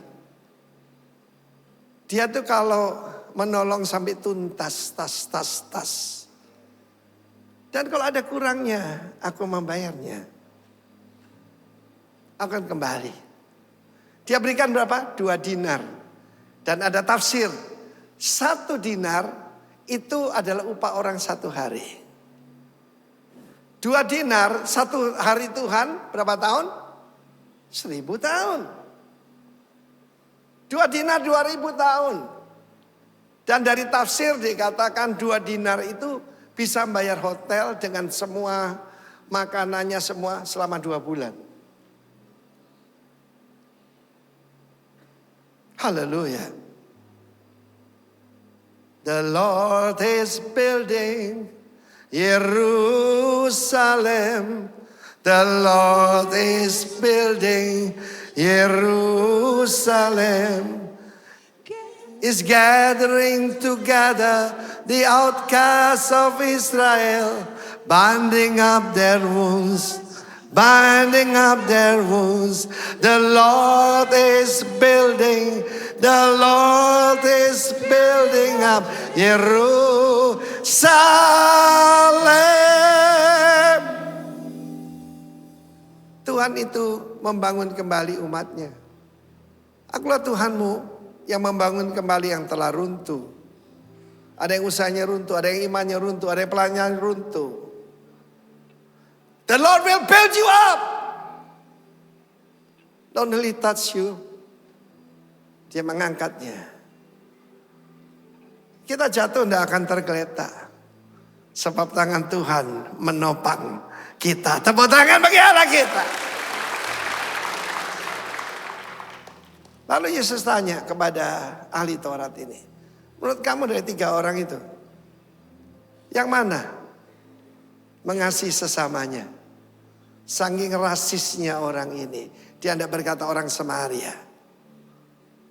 [SPEAKER 4] Dia tuh kalau menolong sampai tuntas, tas. Dan kalau ada kurangnya, aku membayarnya. Aku akan kembali. Dia berikan berapa? 2 dinar. Dan ada tafsir. 1 dinar itu adalah upah orang 1 hari. 2 dinar 1 hari Tuhan berapa tahun? 1000 tahun. 2 dinar 2000 tahun. Dan dari tafsir dikatakan 2 dinar itu bisa bayar hotel dengan semua makanannya semua selama 2 bulan. Haleluya. The Lord is building Jerusalem. The Lord is building Jerusalem. Is gathering together the outcasts of Israel, binding up their wounds, binding up their wounds. The Lord is building, the Lord is building up Yerusalem. Tuhan itu membangun kembali umatnya. Akulah Tuhanmu yang membangun kembali yang telah runtuh. Ada yang usahanya runtuh, ada yang imannya runtuh, ada yang pelayanan runtuh. The Lord will build you up. Don't only touch you, Dia mengangkatnya. Kita jatuh tidak akan tergeletak. Sebab tangan Tuhan menopang kita. Tepuk tangan bagi Allah kita. Lalu Yesus tanya kepada ahli Taurat ini, menurut kamu dari 3 orang itu, yang mana mengasihi sesamanya? Saking rasisnya orang ini, dia tidak berkata orang Samaria.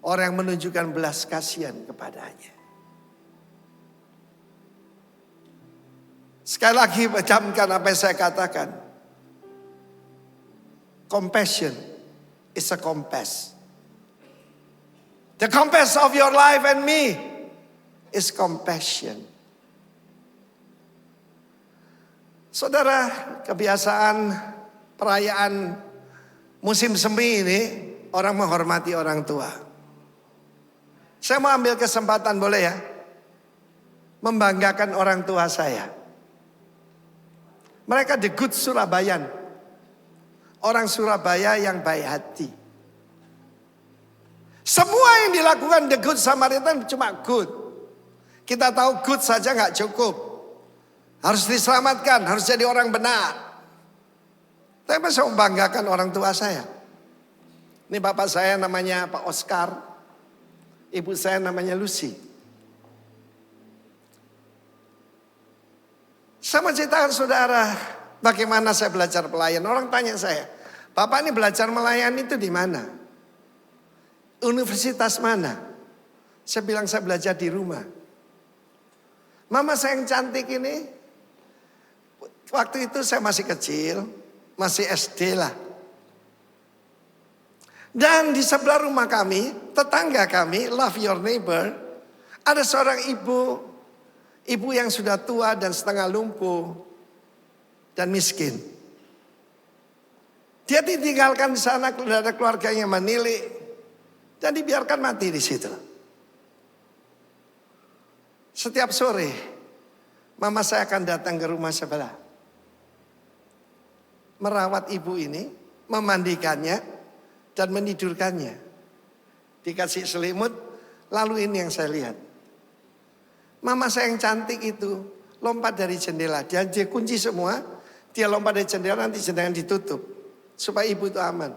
[SPEAKER 4] Orang yang menunjukkan belas kasihan kepadanya. Sekali lagi camkan apa yang saya katakan. Compassion is a compass. The compass of your life and me is compassion. Saudara, kebiasaan perayaan musim semi ini orang menghormati orang tua. Saya mau ambil kesempatan, boleh ya? Membanggakan orang tua saya. Mereka the good Surabayan. Orang Surabaya yang baik hati. Semua yang dilakukan the good Samaritan cuma good. Kita tahu good saja gak cukup. Harus diselamatkan, harus jadi orang benar. Tapi saya membanggakan orang tua saya. Ini bapak saya namanya Pak Oscar. Ibu saya namanya Lucy. Saya menceritakan saudara bagaimana saya belajar pelayan. Orang tanya saya, Bapak ini belajar melayani itu di mana? Universitas mana? Saya bilang saya belajar di rumah. Mama saya yang cantik ini, waktu itu saya masih kecil, masih SD lah. Dan di sebelah rumah kami, tetangga kami, love your neighbor, ada seorang ibu yang sudah tua dan setengah lumpuh dan miskin. Dia ditinggalkan di sana, ada keluarganya menilik. Dan dibiarkan mati di situ. Setiap sore, mama saya akan datang ke rumah sebelah. Merawat ibu ini, memandikannya, dan menidurkannya. Dikasih selimut, lalu ini yang saya lihat. Mama saya yang cantik itu, lompat dari jendela. Dia kunci semua, dia lompat dari jendela, nanti jendela ditutup. Supaya ibu itu aman.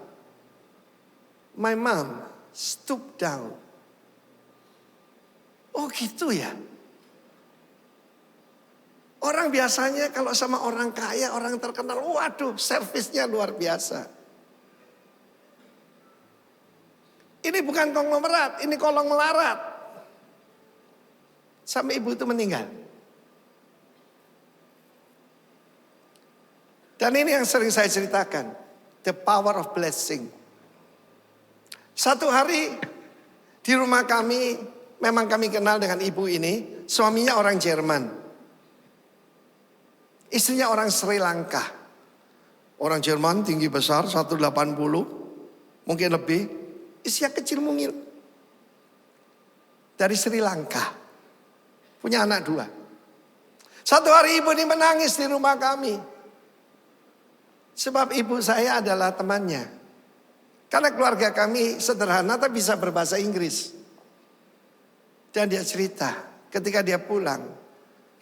[SPEAKER 4] My mom stoop down. Oh gitu ya. Orang biasanya kalau sama orang kaya, orang terkenal, waduh servisnya luar biasa. Ini bukan konglomerat, ini kolong melarat. Sampai ibu itu meninggal. Dan ini yang sering saya ceritakan. The power of blessing. Satu hari di rumah kami, memang kami kenal dengan ibu ini. Suaminya orang Jerman. Istrinya orang Sri Lanka. Orang Jerman tinggi besar 180, mungkin lebih. Istrinya kecil mungil. Dari Sri Lanka. Punya anak 2. Satu hari ibu ini menangis di rumah kami. Sebab ibu saya adalah temannya. Karena keluarga kami sederhana tapi bisa berbahasa Inggris. Dan dia cerita ketika dia pulang,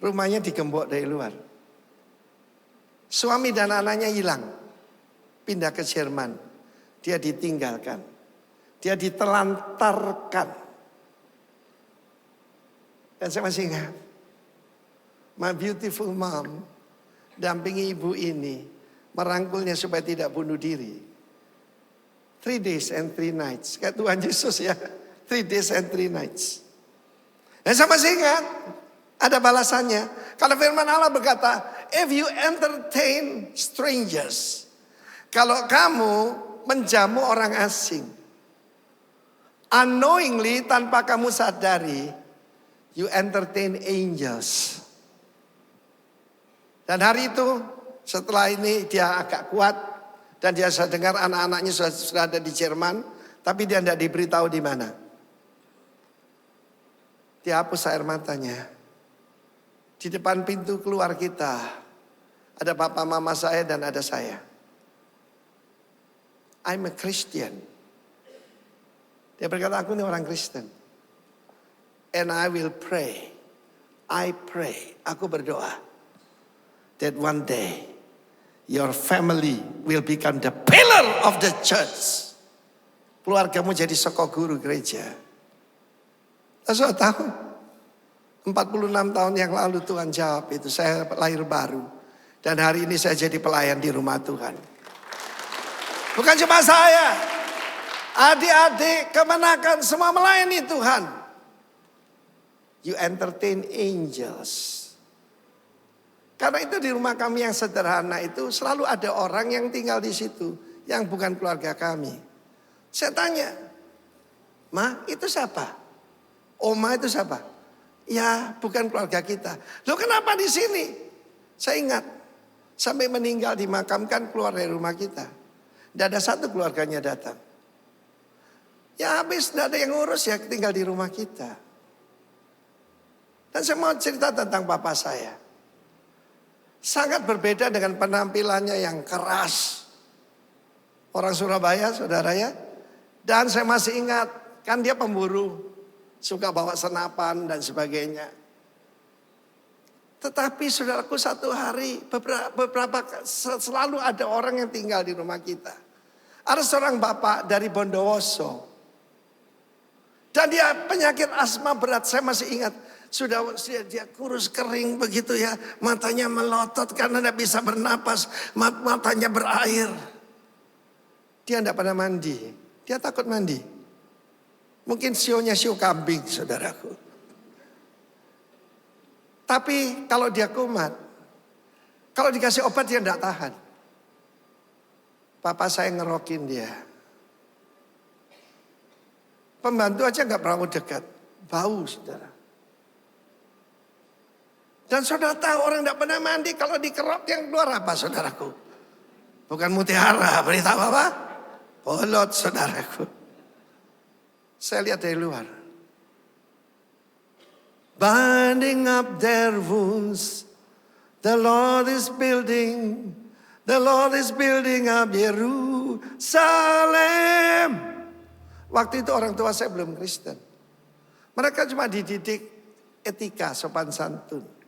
[SPEAKER 4] rumahnya digembok dari luar. Suami dan anaknya hilang. Pindah ke Jerman. Dia ditinggalkan. Dia ditelantarkan. Dan saya masih ingat, my beautiful mom dampingi ibu ini, merangkulnya supaya tidak bunuh diri. 3 days and 3 nights. Kayak Tuhan Yesus ya. 3 days and 3 nights. Dan saya masih ingat, ada balasannya. Karena firman Allah berkata, if you entertain strangers. Kalau kamu menjamu orang asing. Unknowingly, tanpa kamu sadari, you entertain angels. Dan hari itu, setelah ini dia agak kuat. Dan dia saya dengar anak-anaknya sudah ada di Jerman. Tapi dia tidak diberitahu di mana. Dia hapus air matanya. Di depan pintu keluar kita. Ada papa mama saya dan ada saya. I'm a Christian. Dia berkata, aku ini orang Kristen. And I will pray. I pray. Aku berdoa. That one day. Your family will become the pillar of the church. Keluargamu jadi sokok guru gereja. Saya tahu. 46 tahun yang lalu Tuhan jawab itu. Saya lahir baru. Dan hari ini saya jadi pelayan di rumah Tuhan. Bukan cuma saya. Adik-adik kemenakan semua melayani Tuhan. You entertain angels. Karena itu di rumah kami yang sederhana itu selalu ada orang yang tinggal di situ. Yang bukan keluarga kami. Saya tanya. Ma, itu siapa? Oma itu siapa? Ya, bukan keluarga kita. Loh, kenapa di sini? Saya ingat. Sampai meninggal dimakamkan keluar dari rumah kita. Tidak ada satu keluarganya datang. Ya habis tidak ada yang ngurus ya tinggal di rumah kita. Dan saya mau cerita tentang papa saya. Sangat berbeda dengan penampilannya yang keras. Orang Surabaya, saudara ya. Dan saya masih ingat, kan dia pemburu. Suka bawa senapan dan sebagainya. Tetapi saudaraku satu hari, selalu ada orang yang tinggal di rumah kita. Ada seorang bapak dari Bondowoso. Dan dia penyakit asma berat, saya masih ingat. Sudah dia kurus kering begitu ya. Matanya melotot karena tidak bisa bernapas. Matanya berair. Dia tidak pernah mandi. Dia takut mandi. Mungkin sionya sio kambing saudaraku. Tapi kalau dia kumat. Kalau dikasih obat dia tidak tahan. Papa saya ngerokin dia. Pembantu aja nggak pernah dekat. Bau saudara. Dan saudara tahu orang tidak pernah mandi. Kalau dikerok yang keluar apa saudaraku? Bukan mutiara. Beritahu apa? Bolot saudaraku. Saya lihat dari luar. Binding up their wounds. The Lord is building. The Lord is building up Yerusalem. Waktu itu orang tua saya belum Kristen. Mereka cuma dididik etika sopan santun.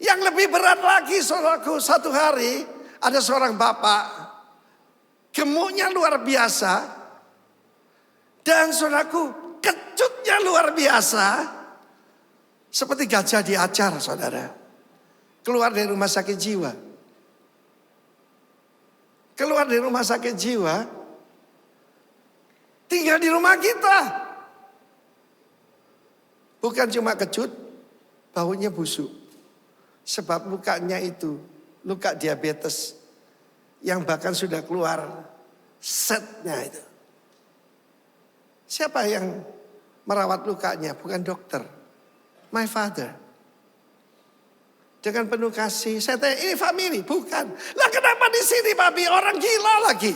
[SPEAKER 4] Yang lebih berat lagi saudaraku, satu hari ada seorang bapak gemuknya luar biasa dan saudaraku kecutnya luar biasa seperti gajah di acar saudara. Keluar dari rumah sakit jiwa. Keluar dari rumah sakit jiwa tinggal di rumah kita. Bukan cuma kecut, baunya busuk. Sebab lukanya itu luka diabetes yang bahkan sudah keluar setnya itu. Siapa yang merawat lukanya? Bukan dokter. My father. Dengan penuh kasih. Saya tanya, ini family? Bukan. Lah kenapa di sini papi? Orang gila lagi.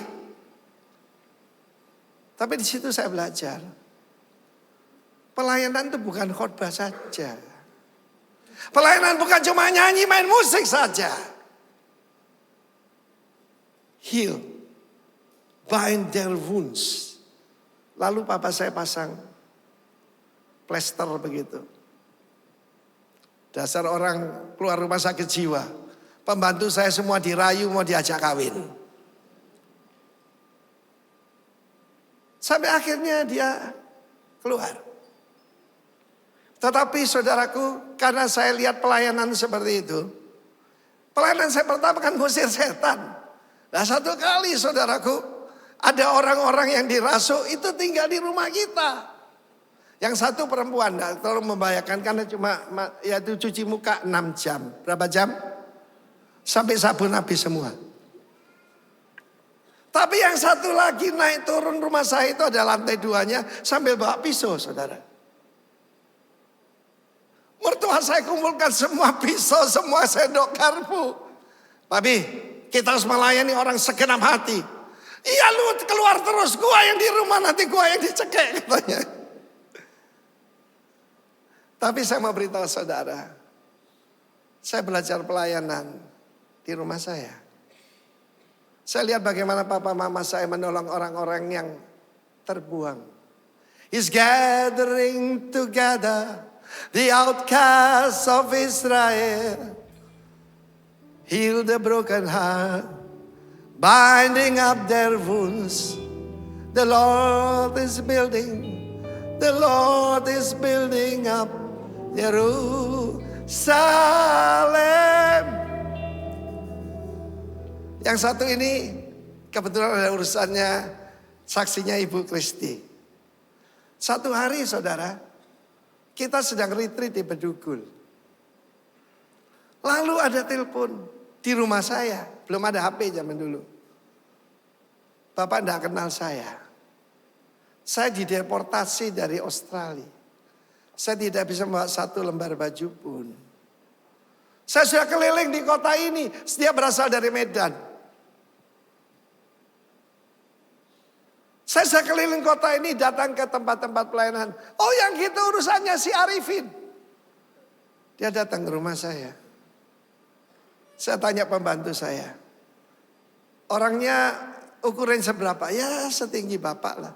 [SPEAKER 4] Tapi di situ saya belajar. Pelayanan itu bukan khotbah saja. Pelayanan bukan cuma nyanyi main musik saja. Heal. Bind their wounds. Lalu papa saya pasang plester begitu. Dasar orang keluar rumah sakit jiwa. Pembantu saya semua dirayu mau diajak kawin. Sampai akhirnya dia keluar. Tetapi saudaraku, karena saya lihat pelayanan seperti itu, pelayanan saya pertama kan ngusir setan. Nah satu kali saudaraku, ada orang-orang yang dirasuk itu tinggal di rumah kita. Yang satu perempuan, tolong membayangkan karena cuma yaitu cuci muka 6 jam. Berapa jam? Sampai sabun habis semua. Tapi yang satu lagi naik turun rumah saya itu ada lantai 2-nya sambil bawa pisau saudara. Mertua saya kumpulkan semua pisau, semua sendok garpu. Papi, kita harus melayani orang segenap hati. Iya lu keluar terus, gua yang di rumah nanti gua yang dicekek katanya. Tapi saya mau beritahu saudara, saya belajar pelayanan di rumah saya. Saya lihat bagaimana papa mama saya menolong orang-orang yang terbuang. He's gathering together the outcasts of Israel. Heal the broken heart, binding up their wounds. The Lord is building up Yerusalem. Yang satu ini kebetulan ada urusannya, saksinya Ibu Kristi. Satu hari saudara, kita sedang retreat di Bedugul. Lalu ada telepon di rumah saya. Belum ada HP zaman dulu. Bapak tidak kenal saya. Saya dideportasi dari Australia. Saya tidak bisa membawa 1 lembar baju pun. Saya sudah keliling di kota ini. Dia berasal dari Medan. Saya sudah keliling kota ini datang ke tempat-tempat pelayanan. Oh yang gitu urusannya si Arifin. Dia datang ke rumah saya. Saya tanya pembantu saya. Orangnya ukuran seberapa? Ya setinggi bapak lah.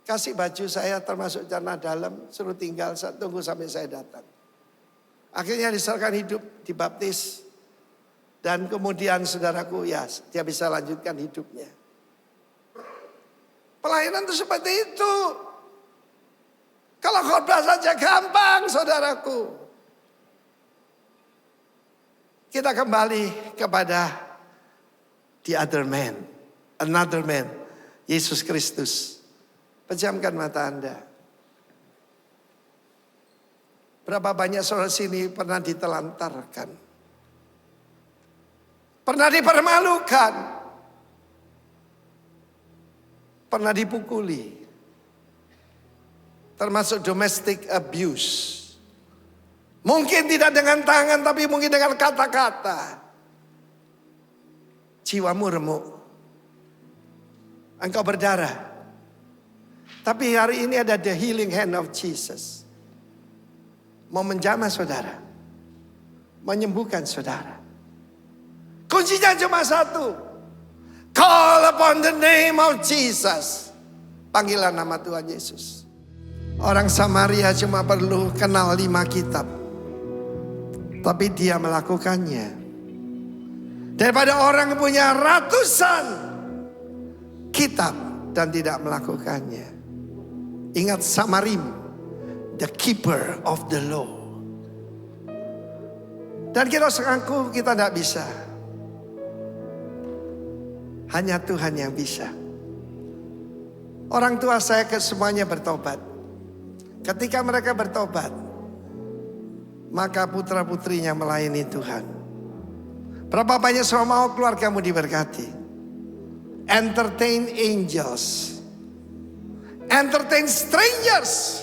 [SPEAKER 4] Kasih baju saya termasuk celana dalam. Suruh tinggal tunggu sampai saya datang. Akhirnya diserahkan hidup, dibaptis. Dan kemudian saudaraku ya dia bisa lanjutkan hidupnya. Pelayanan itu seperti itu. Kalau khotbah saja gampang saudaraku. Kita kembali kepada the other man. Another man. Yesus Kristus. Pejamkan mata Anda. Berapa banyak saudara sini pernah ditelantarkan. Pernah dipermalukan. Pernah dipukuli, termasuk domestic abuse. Mungkin tidak dengan tangan, tapi mungkin dengan kata-kata. Jiwamu remuk, engkau berdarah. Tapi hari ini ada the healing hand of Jesus. Mau menjamah saudara, menyembuhkan saudara. Kuncinya cuma satu. Call upon the name of Jesus. Panggilan nama Tuhan Yesus. Orang Samaria cuma perlu kenal 5 kitab. Tapi dia melakukannya. Daripada orang yang punya ratusan kitab dan tidak melakukannya. Ingat Samarim, the keeper of the law. Dan kita mengaku kita tidak bisa. Hanya Tuhan yang bisa. Orang tua saya semuanya bertobat. Ketika mereka bertobat, maka putra putrinya melayani Tuhan. Berapa banyak semua mau keluargamu diberkati. Entertain angels. Entertain strangers.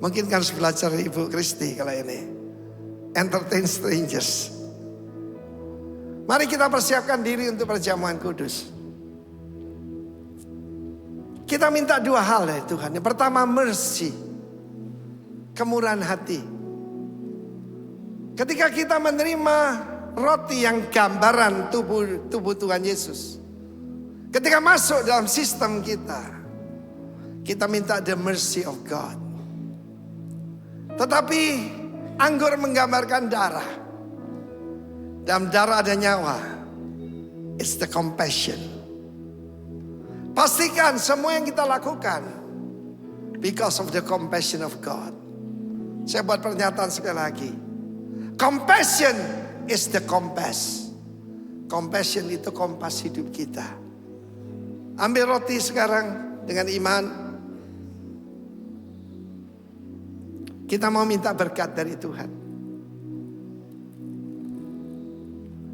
[SPEAKER 4] Mungkin harus belajar Ibu Kristi kalau ini. Entertain strangers. Mari kita persiapkan diri untuk perjamuan kudus. Kita minta 2 hal dari Tuhan. Yang pertama mercy. Kemurahan hati. Ketika kita menerima roti yang gambaran tubuh Tuhan Yesus. Ketika masuk dalam sistem kita. Kita minta the mercy of God. Tetapi anggur menggambarkan darah. Dalam darah ada nyawa. It's the compassion. Pastikan semua yang kita lakukan because of the compassion of God. Saya buat pernyataan sekali lagi. Compassion is the compass. Compassion itu kompas hidup kita. Ambil roti sekarang dengan iman. Kita mau minta berkat dari Tuhan.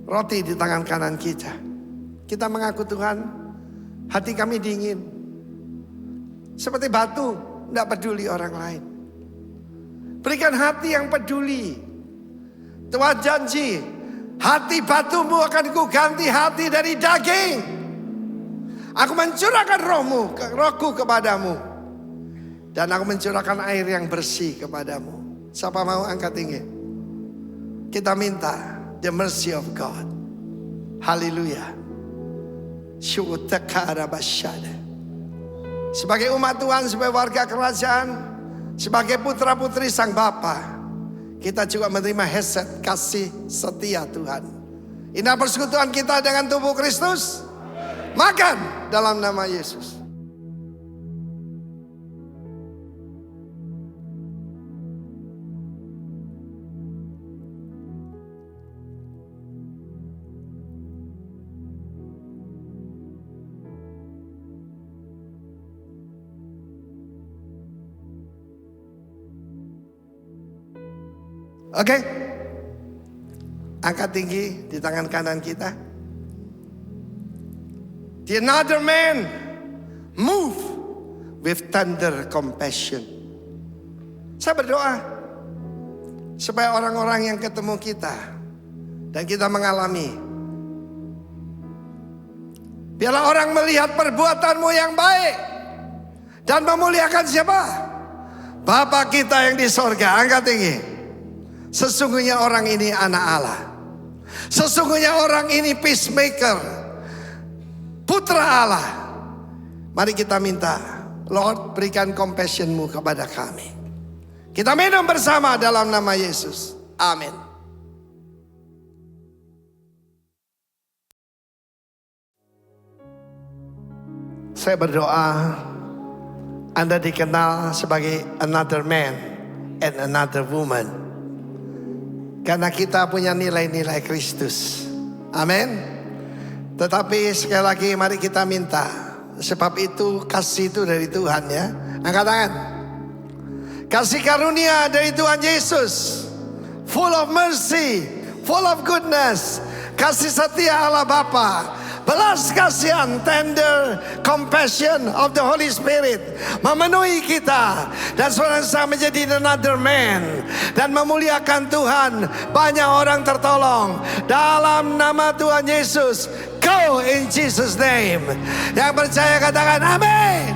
[SPEAKER 4] Roti di tangan kanan kita. Kita mengaku Tuhan, hati kami dingin. Seperti batu, tidak peduli orang lain. Berikan hati yang peduli. Tuhan janji, hati batumu akan kuganti hati dari daging. Aku mencurahkan rohku kepadamu. Dan aku mencurahkan air yang bersih kepadamu. Siapa mau angkat tinggi? Kita minta the mercy of God. Haleluya. Sebagai umat Tuhan, sebagai warga kerajaan, sebagai putra putri Sang Bapa, kita juga menerima headset kasih setia Tuhan. Inilah persekutuan kita dengan tubuh Kristus. Makan dalam nama Yesus. Oke, angkat tinggi di tangan kanan kita. The another man move with tender compassion. Saya berdoa supaya orang-orang yang ketemu kita dan kita mengalami, biarlah orang melihat perbuatanmu yang baik dan memuliakan siapa? Bapa kita yang di sorga. Angkat tinggi. Sesungguhnya orang ini anak Allah. Sesungguhnya orang ini peacemaker, putra Allah. Mari kita minta, Lord, berikan compassion-Mu kepada kami. Kita minum bersama dalam nama Yesus. Amin. Saya berdoa Anda dikenal sebagai another man and another woman. Karena kita punya nilai-nilai Kristus. Amin. Tetapi sekali lagi mari kita minta. Sebab itu kasih itu dari Tuhan ya. Angkat tangan. Kasih karunia dari Tuhan Yesus. Full of mercy. Full of goodness. Kasih setia Allah Bapa. Belas kasihan, tender compassion of the Holy Spirit memenuhi kita. Dan saudara menjadi another man. Dan memuliakan Tuhan. Banyak orang tertolong. Dalam nama Tuhan Yesus. Go in Jesus name. Yang percaya katakan amin.